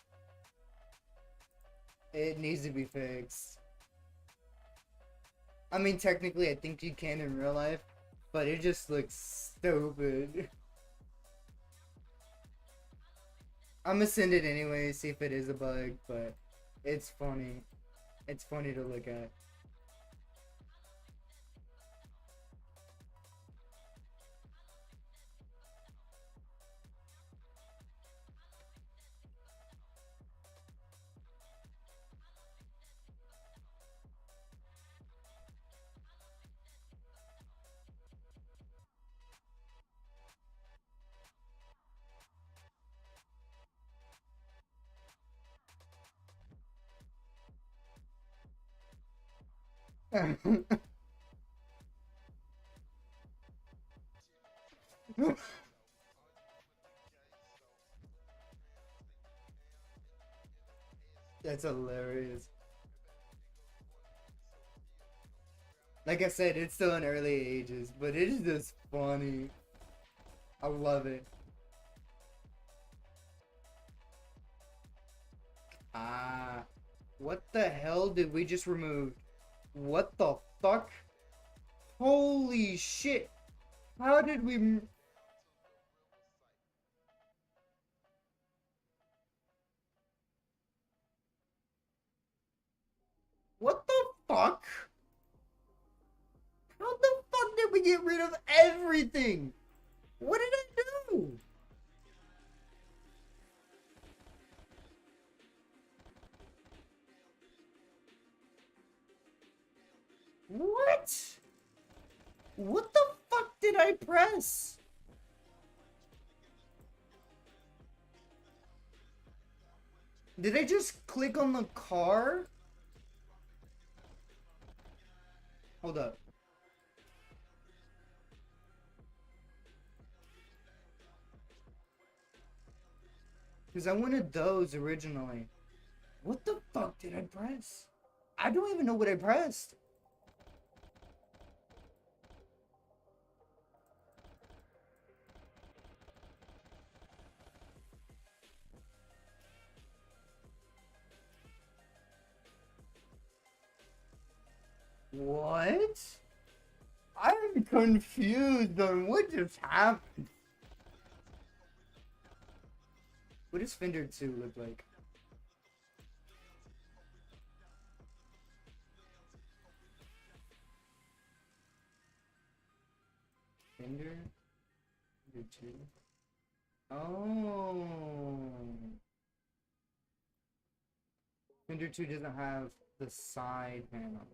it needs to be fixed. I mean, technically, I think you can in real life, but it just looks stupid. I'm gonna send it anyway, see if it is a bug, but it's funny. It's funny to look at. That's hilarious. Like I said, it's still in early ages, but it is just funny. I love it. Ah, what the hell did we just remove? What the fuck? Holy shit! How did we? What the fuck? How the fuck did we get rid of everything? What did I do? What? What the fuck did I press? Did I just click on the car? Hold up. Because I wanted those originally. What the fuck did I press? I don't even know what I pressed. What? I'm confused on what just happened. What does Fender 2 look like? Fender? Fender 2? Oh. Fender 2 doesn't have the side panel.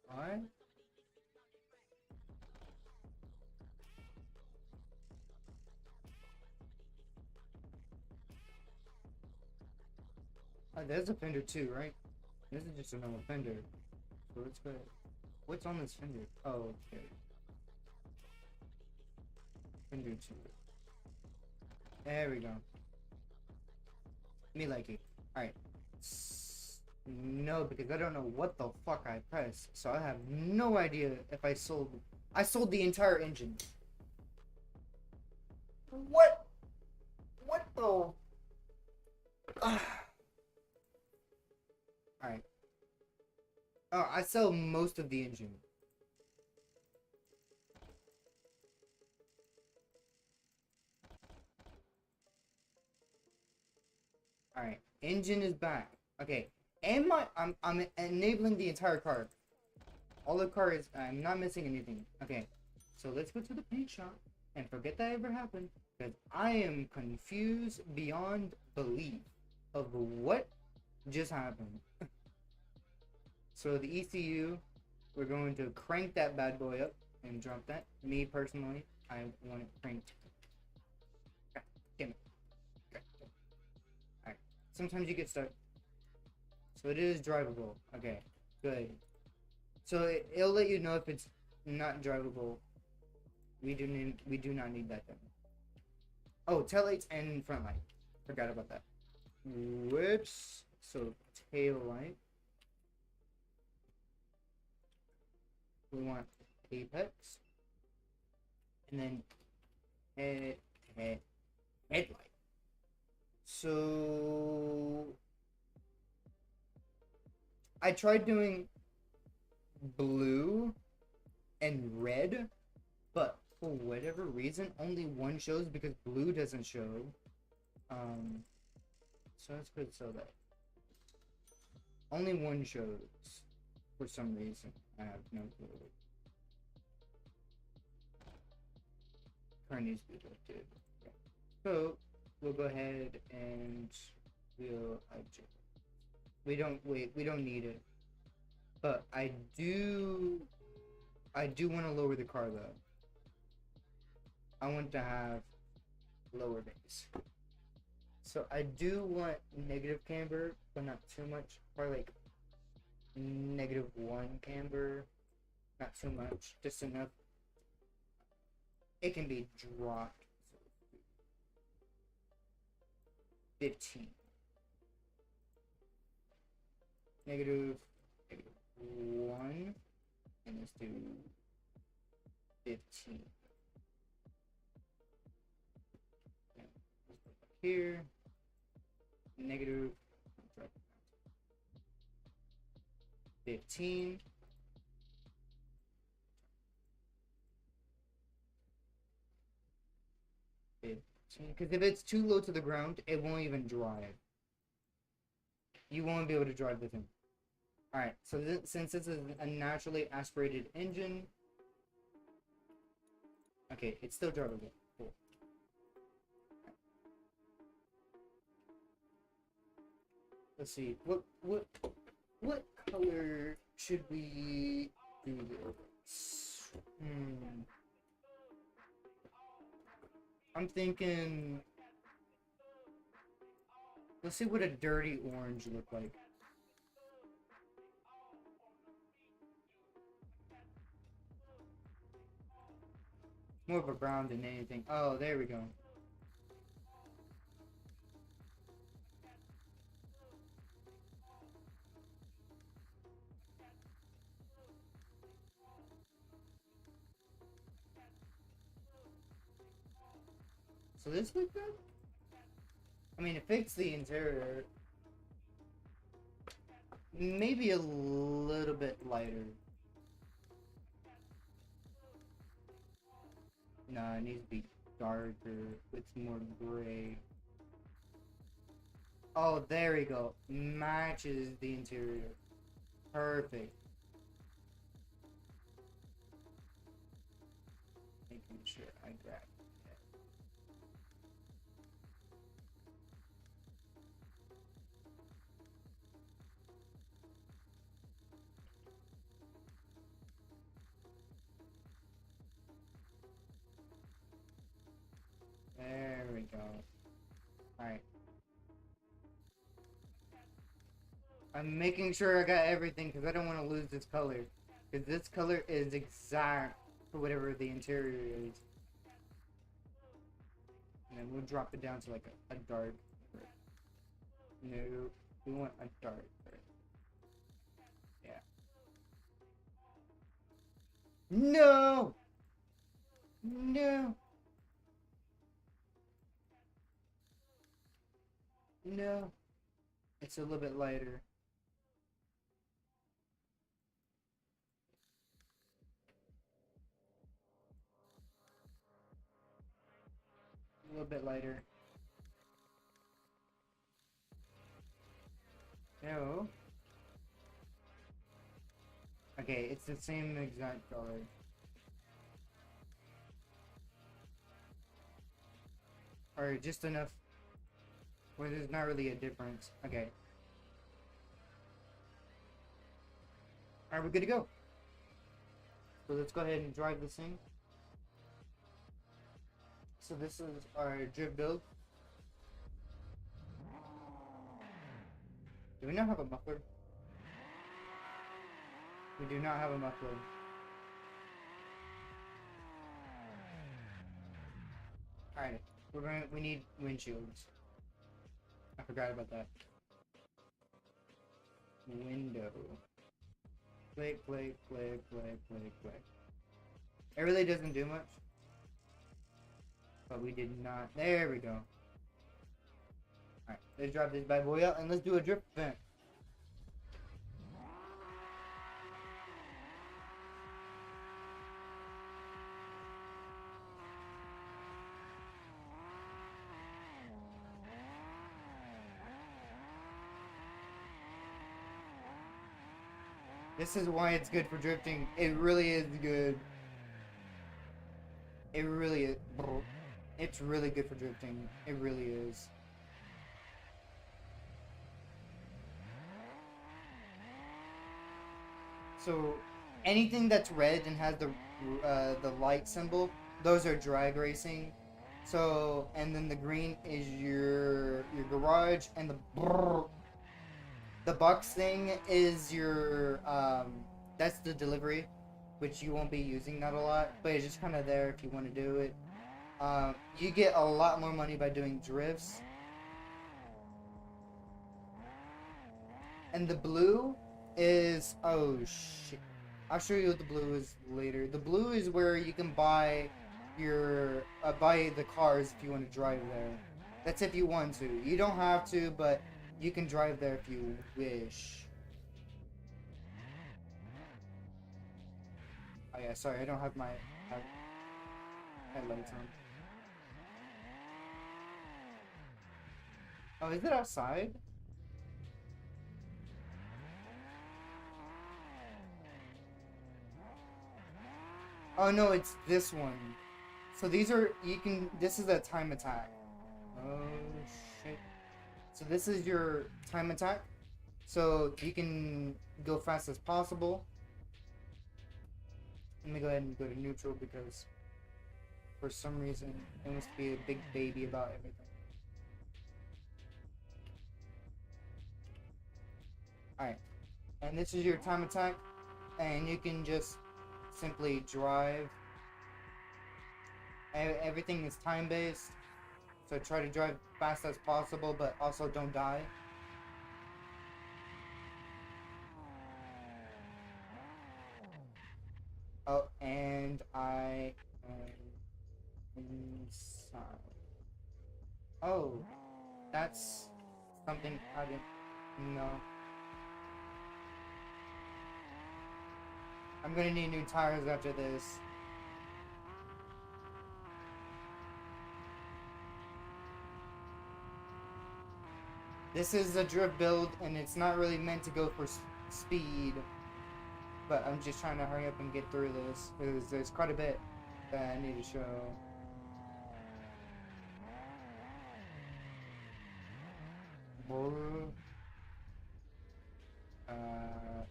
What? There's a Fender 2, right? This is just another Fender. So let's go. What's on this Fender? Oh, okay. Fender 2. There we go. Me like it. Alright. No, because I don't know what the fuck I pressed, so I have no idea if I sold. I sold the entire engine. What? What the? Alright. Oh, I sell most of the engine. Alright. Engine is back. Okay. And I'm enabling the entire car. All the car is I'm not missing anything. Okay. So let's go to the paint shop and forget that ever happened. Because I am confused beyond belief of what just happened. So the ECU, we're going to crank that bad boy up and drop that. Me personally, I want it cranked. God damn it. Alright. Sometimes you get stuck. So it is drivable. Okay. Good. So it'll let you know if it's not drivable. We do not need that then. Oh, taillights and front light. Forgot about that. Whoops. So tail light. We want apex. And then headlight. So I tried doing blue and red, but for whatever reason only one shows because blue doesn't show. So that's good. So that only one shows for some reason. I have no clue. Car needs to be lifted. Okay. So we'll go ahead and we'll adjust. We don't need it. But I do want to lower the car though. I want to have lower base. So I do want negative camber, but not too much. Probably like -1 camber. Not too much. Just enough. It can be dropped. 15. -1. And let's do 15. Yeah, let's put it here. Negative 15. Because if it's too low to the ground, it won't even drive. You won't be able to drive the thing. Alright, so since this is a naturally aspirated engine, okay, it's still drivable. Cool. Let's see, what color should we do this? I'm thinking, let's see what a dirty orange look like. More of a brown than anything. Oh, there we go. So this look good? I mean, it fits the interior. Maybe a little bit lighter. No, it needs to be darker. It's more gray. Oh, there we go. Matches the interior. Perfect. Making sure I grab it. There we go. Alright. I'm making sure I got everything because I don't want to lose this color. Because this color is exact for whatever the interior is. And then we'll drop it down to like a dark gray. No, we want a dark gray. No! No! No! It's a little bit lighter. A little bit lighter. No. Okay, it's the same exact color. Or just enough where there's not really a difference. Okay. Alright, we're good to go. So let's go ahead and drive this thing. So this is our drift build. Do we not have a muffler? We do not have a muffler. Alright, we need windshields. I forgot about that. Window. Click, click, click, click, click, click. It really doesn't do much. But we did not. There we go. Alright, let's drive this bad boy out and let's do a drift event. This is why it's good for drifting. It really is good. It really is. It's really good for drifting. It really is. So, anything that's red and has the light symbol, those are drag racing. So, and then the green is your garage, and the box thing is your that's the delivery, which you won't be using that a lot, but it's just kind of there if you want to do it. You get a lot more money by doing drifts. And the blue is, oh shit, I'll show you what the blue is later. The blue is where you can buy your buy the cars if you want to drive there. That's if you want to. You don't have to, but you can drive there if you wish. Oh yeah, sorry, I don't have my headlights on. Oh, is it outside? Oh no, it's this one. So these are, this is a time attack. Oh shit. So this is your time attack. So you can go fast as possible. Let me go ahead and go to neutral because for some reason it wants to be a big baby about everything. Alright. And this is your time attack. And you can just simply drive. Everything is time based. So try to drive fast as possible, but also don't die. Oh, and I am inside. Oh, that's something I didn't know. I'm gonna need new tires after this. This is a drift build, and it's not really meant to go for speed. But I'm just trying to hurry up and get through this, because there's quite a bit that I need to show.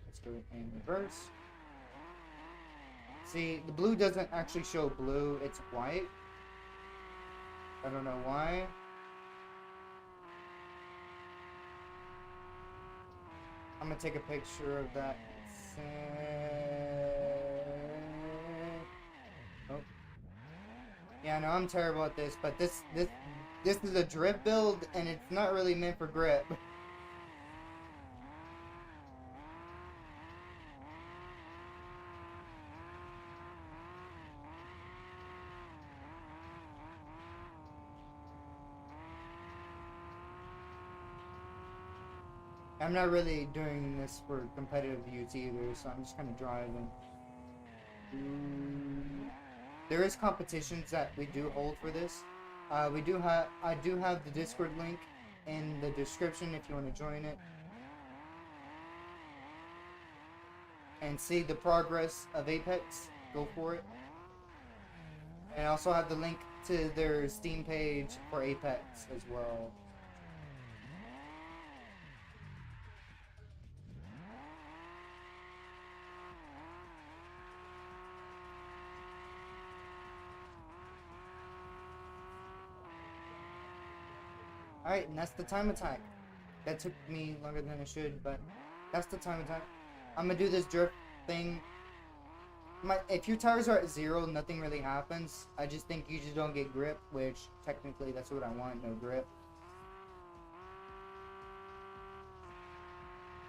Let's go in reverse. See, the blue doesn't actually show blue, it's white. I don't know why. I'm gonna take a picture of that. Oh. Yeah, no, I'm terrible at this, but this is a drift build, and it's not really meant for grip. I'm not really doing this for competitive use either, so I'm just kind of driving. There is competitions that we do hold for this. I do have the Discord link in the description if you want to join it and see the progress of Apex. Go for it. And I also have the link to their Steam page for Apex as well. Alright, and that's the time attack. That took me longer than it should, but that's the time attack. I'm gonna do this drift thing. If your tires are at 0, nothing really happens. I just think you just don't get grip, which technically that's what I want, no grip.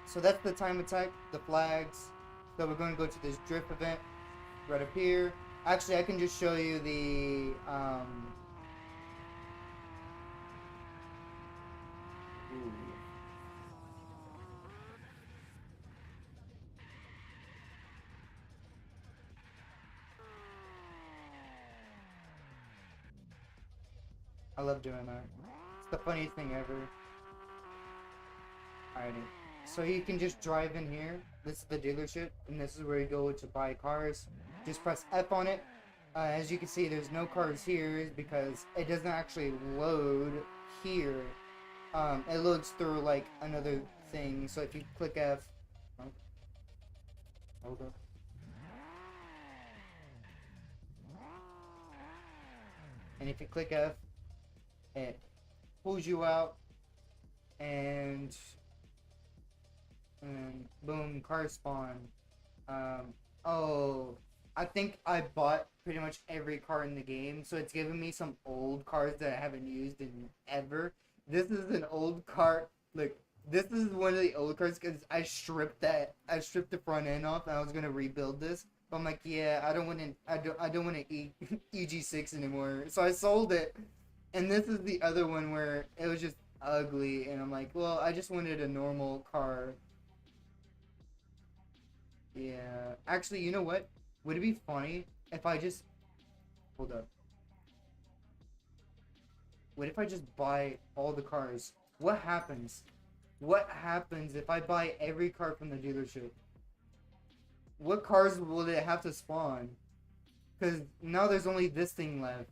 So that's the time attack, the flags. So we're going to go to this drift event right up here. Actually, I can just show you the ooh. I love doing that. It's the funniest thing ever. Alrighty. So you can just drive in here. This is the dealership, and this is where you go to buy cars. Just press F on it. As you can see, there's no cars here because it doesn't actually load here. It loads through like another thing. So if you click F, oh, hold up. And if you click F, it pulls you out, and boom, car spawn. Oh, I think I bought pretty much every car in the game, so it's giving me some old cars that I haven't used in ever. This is an old car. Look, this is one of the old cars because I stripped the front end off, and I was gonna rebuild this. But I'm like, yeah, I don't want to eat EG6 anymore, so I sold it. And this is the other one where it was just ugly, and I'm like, well, I just wanted a normal car. Yeah. Actually, you know what? Would it be funny if I just... Hold up. What if I just buy all the cars? What happens? What happens if I buy every car from the dealership? What cars will it have to spawn? Because now there's only this thing left.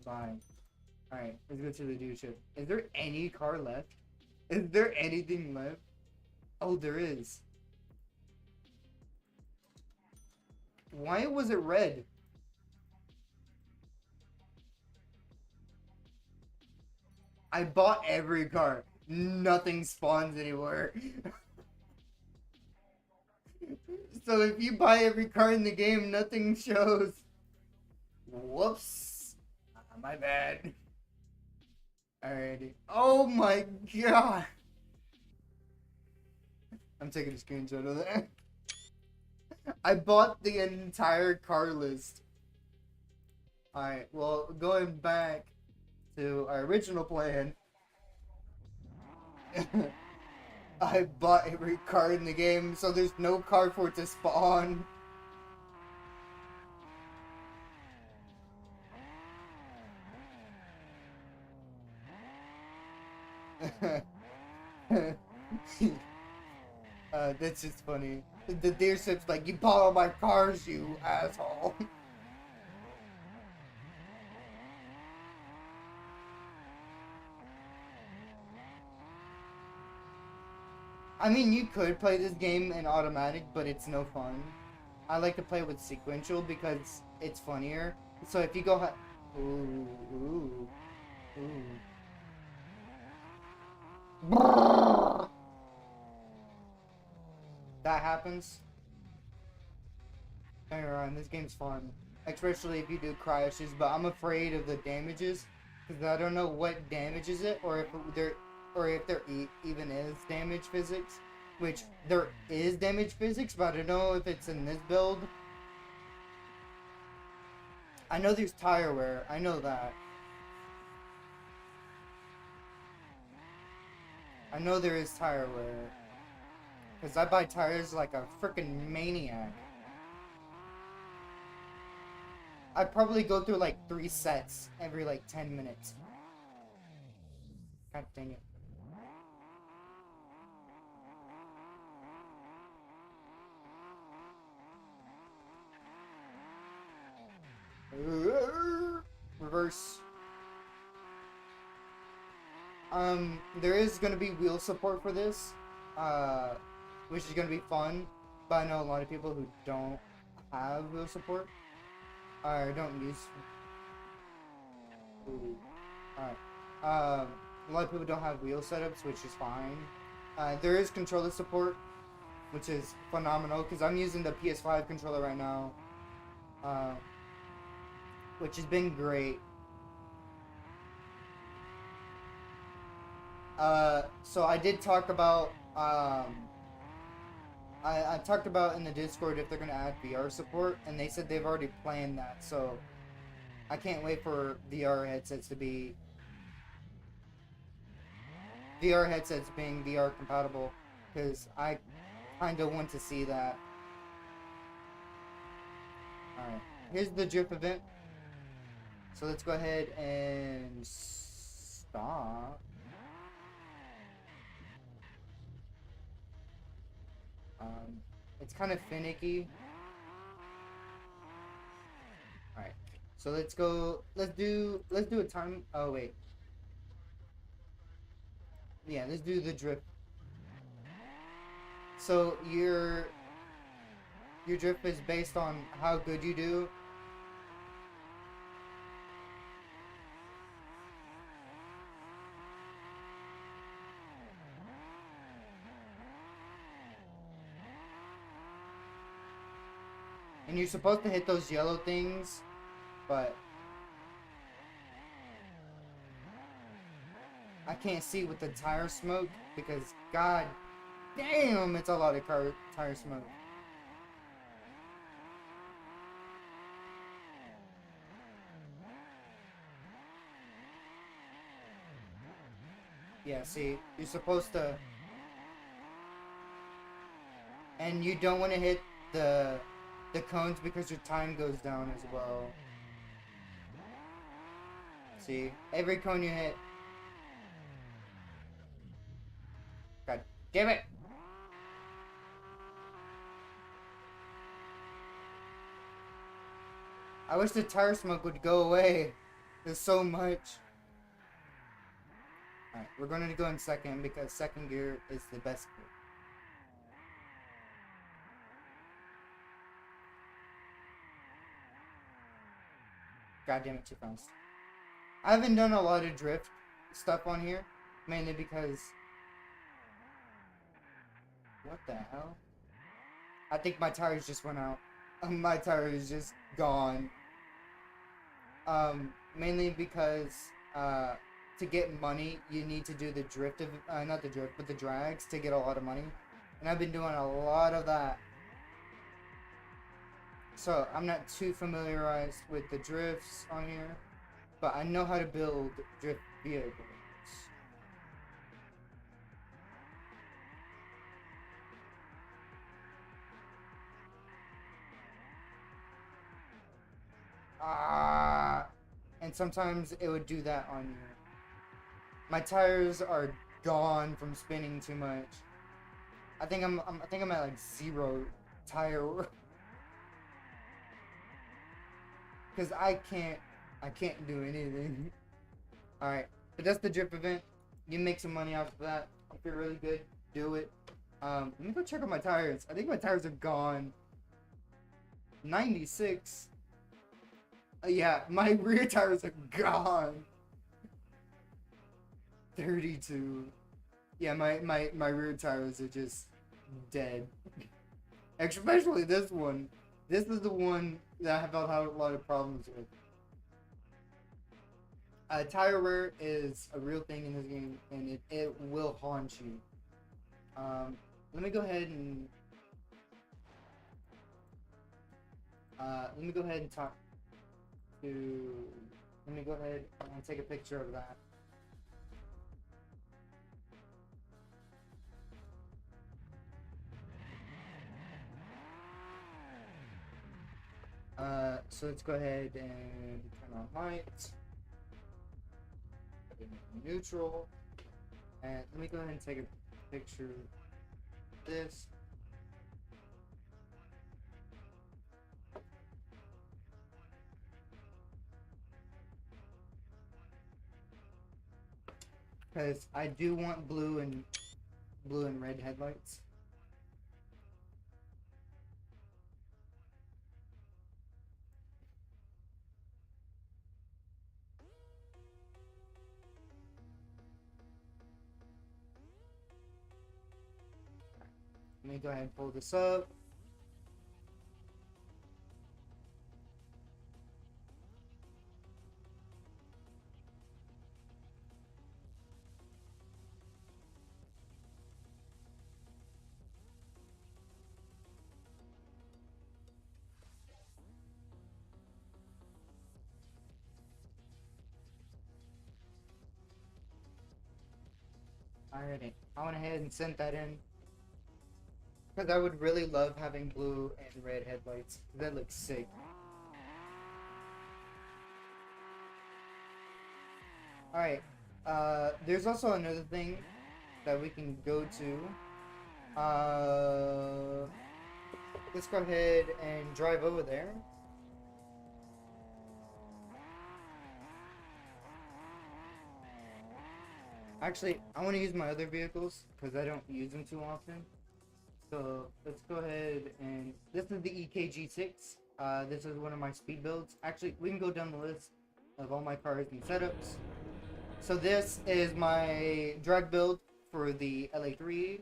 Buy. Alright, let's go to the dealership. Is there any car left? Is there anything left? Oh, there is. Why was it red? I bought every car. Nothing spawns anymore. So if you buy every car in the game, nothing shows. Whoops. My bad. Alrighty. Oh my god. I'm taking a screenshot of that. I bought the entire car list. Alright, well, going back to our original plan. I bought every car in the game, so there's no car for it to spawn. That's just funny. The dealership's like, you bought all my cars, you asshole. I mean, you could play this game in automatic, but it's no fun. I like to play with sequential because it's funnier. So if you go ooh, ooh, ooh. That happens. Alright, this game's fun. Especially if you do crashes, but I'm afraid of the damages. Because I don't know what damages it, or if there even is damage physics. Which, there is damage physics, but I don't know if it's in this build. I know there's tire wear, I know that. I know there is tire wear. Because I buy tires like a freaking maniac. I probably go through like 3 sets every like 10 minutes. God dang it. Reverse. There is gonna be wheel support for this, which is gonna be fun. But I know a lot of people who don't have wheel support or don't use. Ooh. Alright. A lot of people don't have wheel setups, which is fine. There is controller support, which is phenomenal because I'm using the PS5 controller right now, which has been great. So I did talk about, I talked about in the Discord if they're going to add VR support, and they said they've already planned that, so I can't wait for VR headsets being VR compatible, because I kind of want to see that. Alright, here's the drift event. So let's go ahead and stop. It's kind of finicky. Alright, so let's go, let's do a time, oh wait. Yeah, let's do the drift. So your drift is based on how good you do. And you're supposed to hit those yellow things, but I can't see with the tire smoke because god damn, it's a lot of tire smoke. Yeah, see, you're supposed to, and you don't want to hit the cones because your time goes down as well. See, every cone you hit. God damn it! I wish the tire smoke would go away. There's so much. Alright, we're going to go in second because second gear is the best gear. God damn it, too fast. I haven't done a lot of drift stuff on here, mainly because... What the hell? I think my tires just went out. My tire is just gone. Mainly because, to get money, you need to do the drift of, not the drift, but the drags to get a lot of money. And I've been doing a lot of that. So, I'm not too familiarized with the drifts on here, but I know how to build drift vehicles. And sometimes it would do that on you. My tires are gone from spinning too much. I think I'm at like 0 tire. Cause I can't do anything. Alright, but that's the drip event. You make some money off of that. If you're really good, do it. Let me go check on my tires. I think my tires are gone. 96. Yeah, my rear tires are gone. 32. Yeah, my rear tires are just dead. Especially this one. This is the one that I have had a lot of problems with. Tire wear is a real thing in this game, and it will haunt you. Let me go ahead and talk to. Let me go ahead and take a picture of that. So let's go ahead and turn on lights, put it in neutral, and let me go ahead and take a picture of this. Because I do want blue and red headlights. Let me go ahead and pull this up. Alrighty, I went ahead and sent that in. Because I would really love having blue and red headlights. That looks sick. Alright, there's also another thing that we can go to. Let's go ahead and drive over there. Actually, I want to use my other vehicles because I don't use them too often. So let's go ahead and this is the EKG6. This is one of my speed builds. Actually, we can go down the list of all my cars and setups. So this is my drag build for the LA3.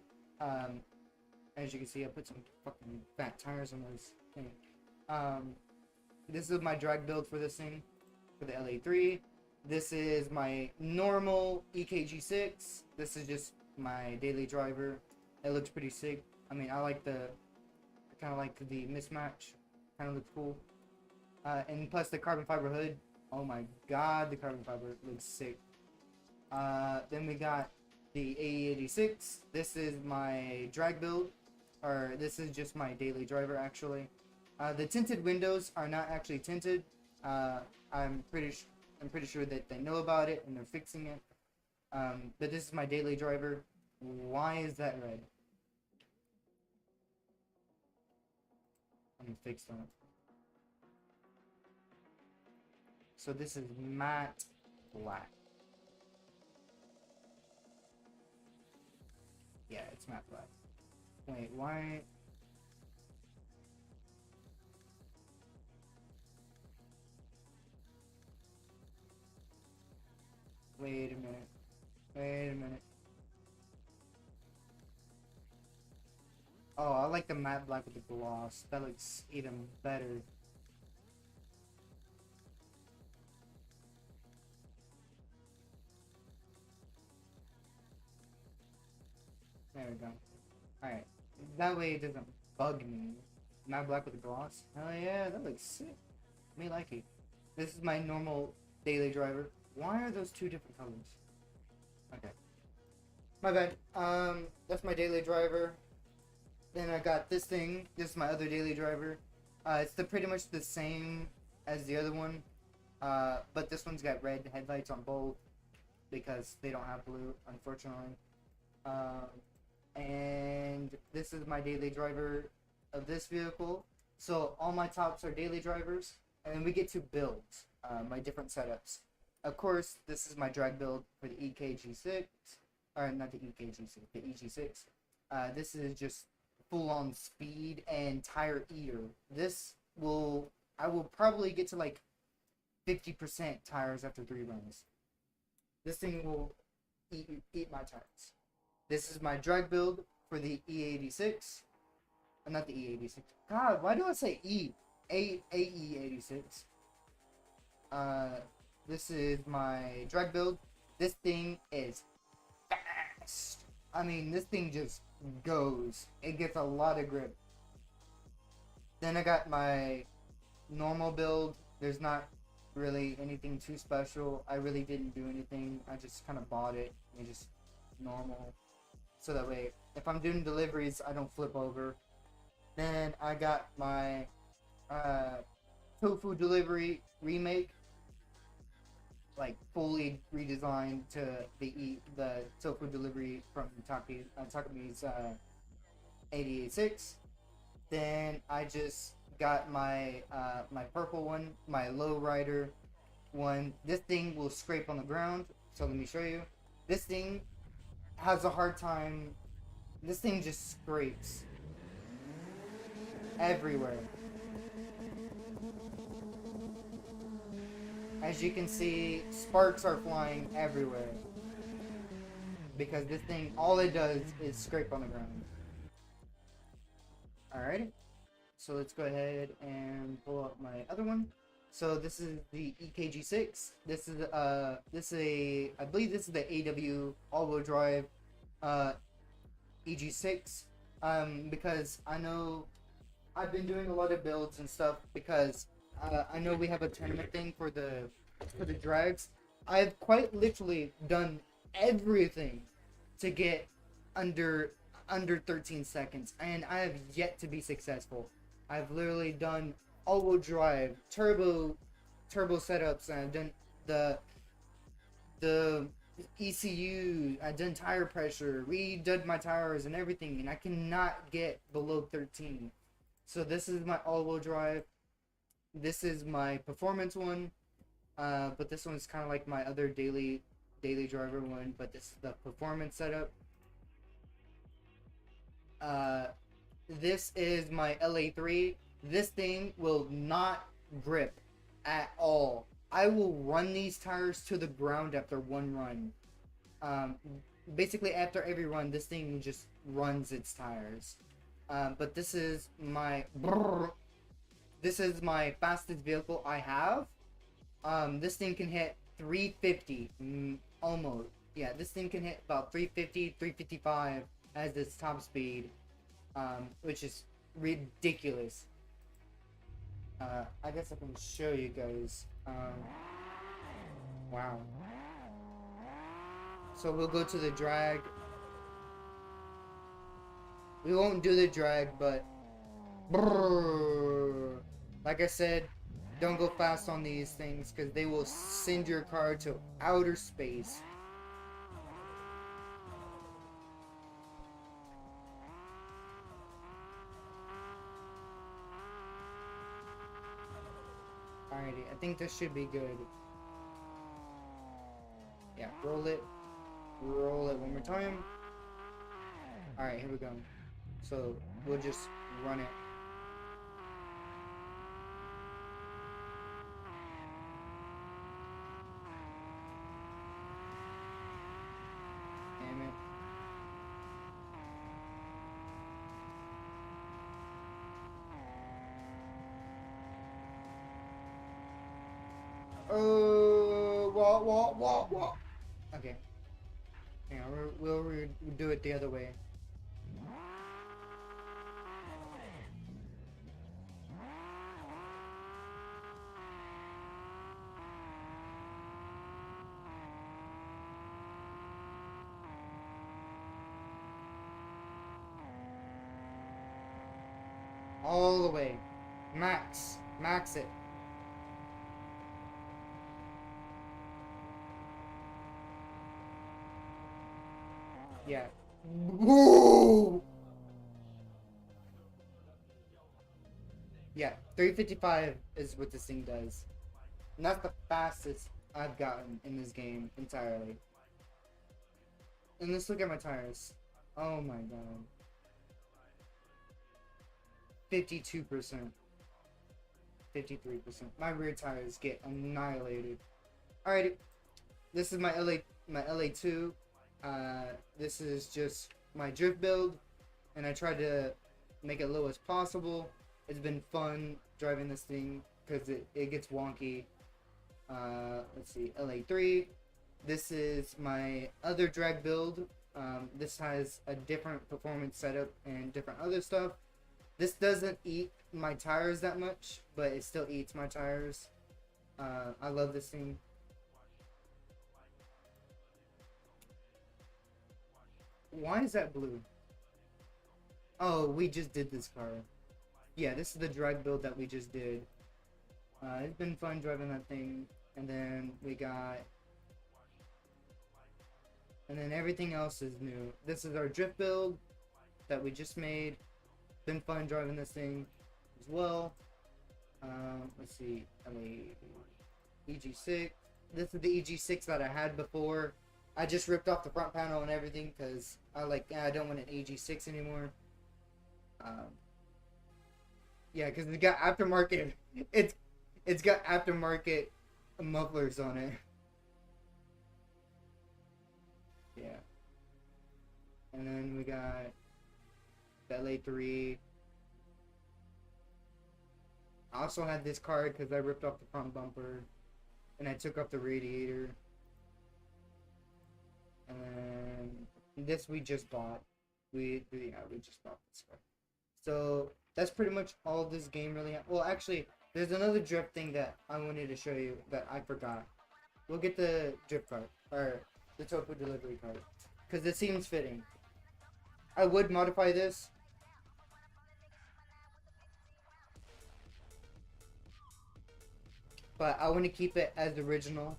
As you can see, I put some fucking fat tires on this thing. This is my drag build for this thing, for the LA3. This is my normal EKG6. This is just my daily driver. It looks pretty sick. I mean, I kind of like the mismatch. Kind of looks cool. And plus the carbon fiber hood. Oh my god, the carbon fiber looks sick. Then we got the AE86. This is my drag build. Or this is just my daily driver actually. The tinted windows are not actually tinted. I'm pretty sure that they know about it and they're fixing it. But this is my daily driver. Why is that red? I'm fixed on it. So this is matte black. Yeah, it's matte black. Wait, why? Wait a minute. Wait a minute. Oh, I like the matte black with the gloss. That looks even better. There we go. Alright. That way it doesn't bug me. Matte black with the gloss. Hell yeah, that looks sick. Me like it. This is my normal daily driver. Why are those two different colors? Okay. My bad. That's my daily driver. Then I got this thing. This is my other daily driver. It's pretty much the same as the other one. But this one's got red headlights on both because they don't have blue, unfortunately. And this is my daily driver of this vehicle. So all my tops are daily drivers, and then we get to build my different setups. Of course, this is my drag build for the EKG6, or not the EKG6, the EG6. This is just full-on speed and tire eater. I will probably get to like 50% tires after 3 runs. This thing will eat my tires. This is my drag build for the E86. Not the E86. God, why do I say E? AE86. This is my drag build. This thing is fast. I mean, this thing just goes. It gets a lot of grip. Then I got my normal build. There's not really anything too special. I really didn't do anything. I just kind of bought it. It's just normal. So that way, if I'm doing deliveries, I don't flip over. Then I got my tofu delivery remake, like fully redesigned to the tofu delivery from Takami's 886. Then I just got my purple one, my lowrider one. This thing will scrape on the ground. So let me show you. This thing has a hard time. This thing just scrapes everywhere. As you can see, sparks are flying everywhere. Because this thing, all it does is scrape on the ground. Alright. So let's go ahead and pull up my other one. So this is the EKG6. This is I believe this is the AW all-wheel drive EG6. Because I know I've been doing a lot of builds and stuff because I know we have a tournament thing for the drags. I've quite literally done everything to get under 13 seconds, and I have yet to be successful. I've literally done all-wheel drive, turbo setups, and I've done the ECU, I've done tire pressure, redone my tires and everything, and I cannot get below 13. So this is my all-wheel drive. This is my performance one, but this one's kind of like my other daily driver one, but this is the performance setup. This is my LA3. This thing will not grip at all. I will run these tires to the ground after one run. Basically after every run, this thing just runs its tires. But this is my fastest vehicle I have. This thing can hit 350, almost. Yeah, this thing can hit about 350, 355 as its top speed, which is ridiculous. I guess I can show you guys. Wow. So we'll go to the drag. We won't do the drag, but like I said, don't go fast on these things because they will send your car to outer space. Alrighty, I think this should be good. Yeah, roll it one more time. Alright, here we go. So we'll just run it. Damn it. What? Okay. Yeah, we'll do it the other way. All the way. Max it. Yeah. Woo! Yeah, 355 is what this thing does. And that's the fastest I've gotten in this game entirely. And let's look at my tires. Oh my god. 52%. 53%. My rear tires get annihilated. Alrighty. This is my LA2. This is just my drift build, and I tried to make it low as possible. It's been fun driving this thing because it gets wonky. Let's see, LA3. This is my other drag build. This has a different performance setup and different other stuff. This doesn't eat my tires that much, but it still eats my tires. I love this thing. Why is that blue? Oh, we just did this car. Yeah, this is the drag build that we just did. It's been fun driving that thing. And then everything else is new. This is our drift build that we just made. Been fun driving this thing as well. Let's see, EG6. This is the EG6 that I had before. I just ripped off the front panel and everything because I don't want an EG6 anymore. Yeah, because it's got aftermarket. It's got aftermarket mufflers on it. Yeah, and then we got the LA3. I also had this car because I ripped off the front bumper and I took off the radiator. And then this we just bought. We just bought this car. So that's pretty much all this game really well, actually, there's another drift thing that I wanted to show you that I forgot. We'll get the drift card, or the tofu delivery card, because it seems fitting. I would modify this, but I want to keep it as original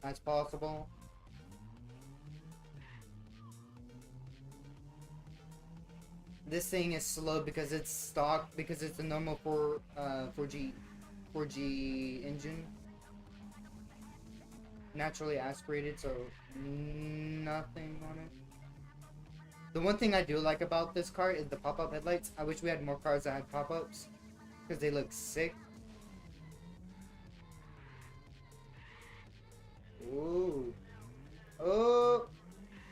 as possible. This thing is slow because it's stock, because it's a normal 4G engine, naturally aspirated, so nothing on it. The one thing I do like about this car is the pop-up headlights. I wish we had more cars that had pop-ups because they look sick. Ooh. Oh.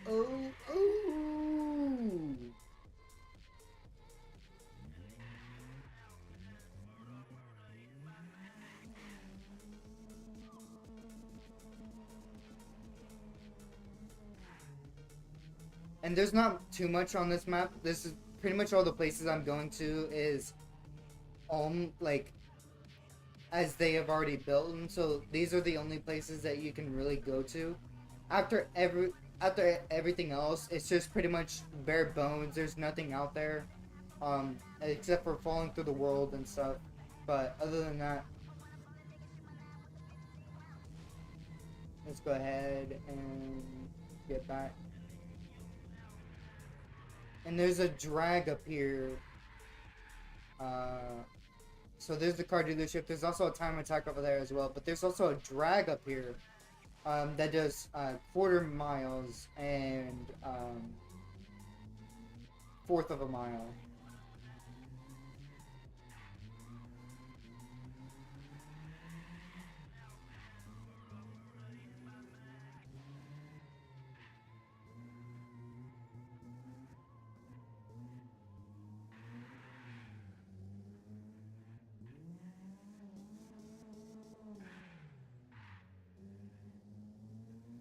Oh. Oh. And there's not too much on this map. This is pretty much all the places I'm going to is like as they have already built them. So these are the only places that you can really go to. After everything else, it's just pretty much bare bones. There's nothing out there, except for falling through the world and stuff. But other than that, let's go ahead and get back. And there's a drag up here. So there's the car dealership. There's also a time attack over there as well. But there's also a drag up here that does quarter miles and fourth of a mile.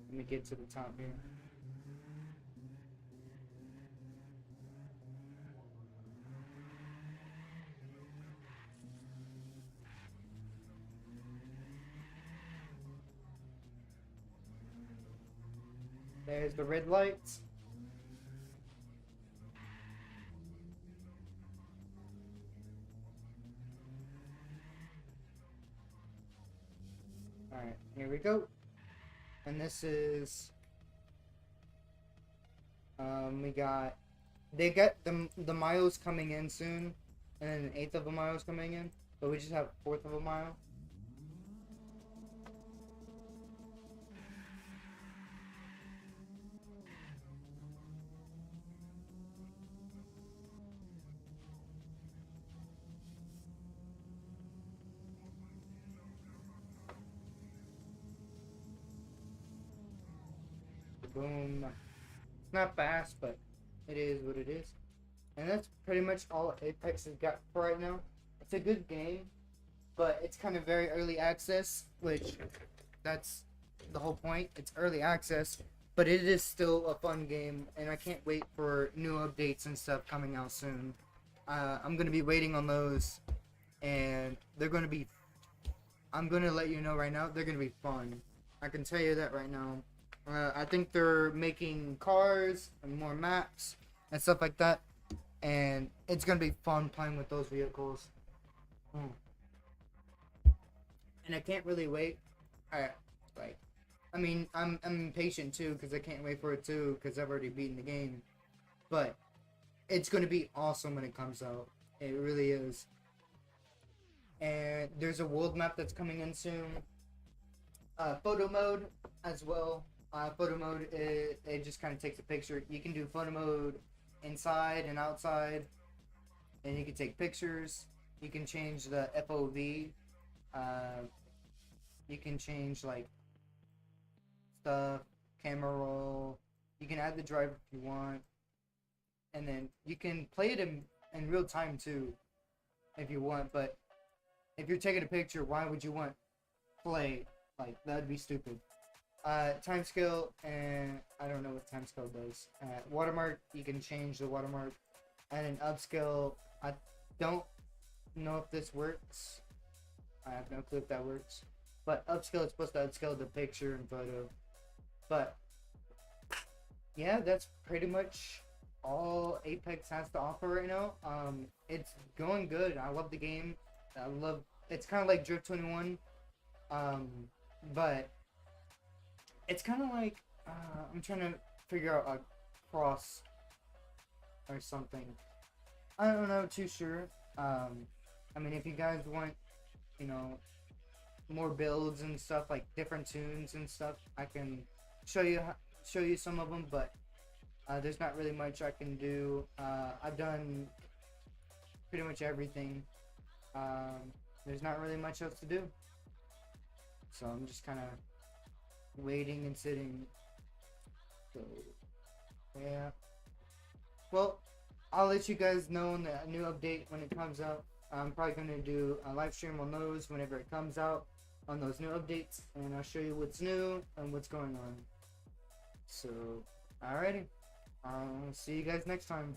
Let me get to the top here. There's the red lights. Alright, here we go. And this is they got the miles coming in soon, and then an eighth of a mile is coming in, but we just have fourth of a mile. Boom. It's not fast, but it is what it is. And that's pretty much all Apex has got for right now. It's a good game, but it's kind of very early access, which that's the whole point. It's early access, but it is still a fun game, and I can't wait for new updates and stuff coming out soon. I'm going to be waiting on those, and they're going to be, I'm going to let you know right now, they're going to be fun. I can tell you that right now. I think they're making cars and more maps and stuff like that, and it's gonna be fun playing with those vehicles. and I can't really wait. I like, I mean, I'm impatient too because I can't wait for it too because I've already beaten the game. But it's gonna be awesome when it comes out. It really is. And there's a world map that's coming in soon. Photo mode as well. Photo mode, it just kind of takes a picture. You can do photo mode inside and outside, and you can take pictures. You can change the FOV. Uh, you can change like stuff, camera roll. You can add the driver if you want, and then you can play it in real time too, if you want. But if you're taking a picture, why would you want play? Like that'd be stupid. Time scale, and I don't know what time scale does. Watermark, you can change the watermark, and an upscale. I don't know if this works. I have no clue if that works. But upscale is supposed to upscale the picture and photo. But yeah, that's pretty much all Apex has to offer right now. It's going good. I love the game. I love. It's kind of like Drift 21. Um, but it's kind of like I'm trying to figure out a cross or something. I don't know, too sure. I mean, if you guys want, you know, more builds and stuff like different tunes and stuff, I can show you show you some of them. But there's not really much I can do. I've done pretty much everything. There's not really much else to do. So I'm just kind of waiting and sitting. So, yeah. Well, I'll let you guys know on the new update when it comes out. I'm probably going to do a live stream on those whenever it comes out on those new updates. And I'll show you what's new and what's going on. So, alrighty. I'll see you guys next time.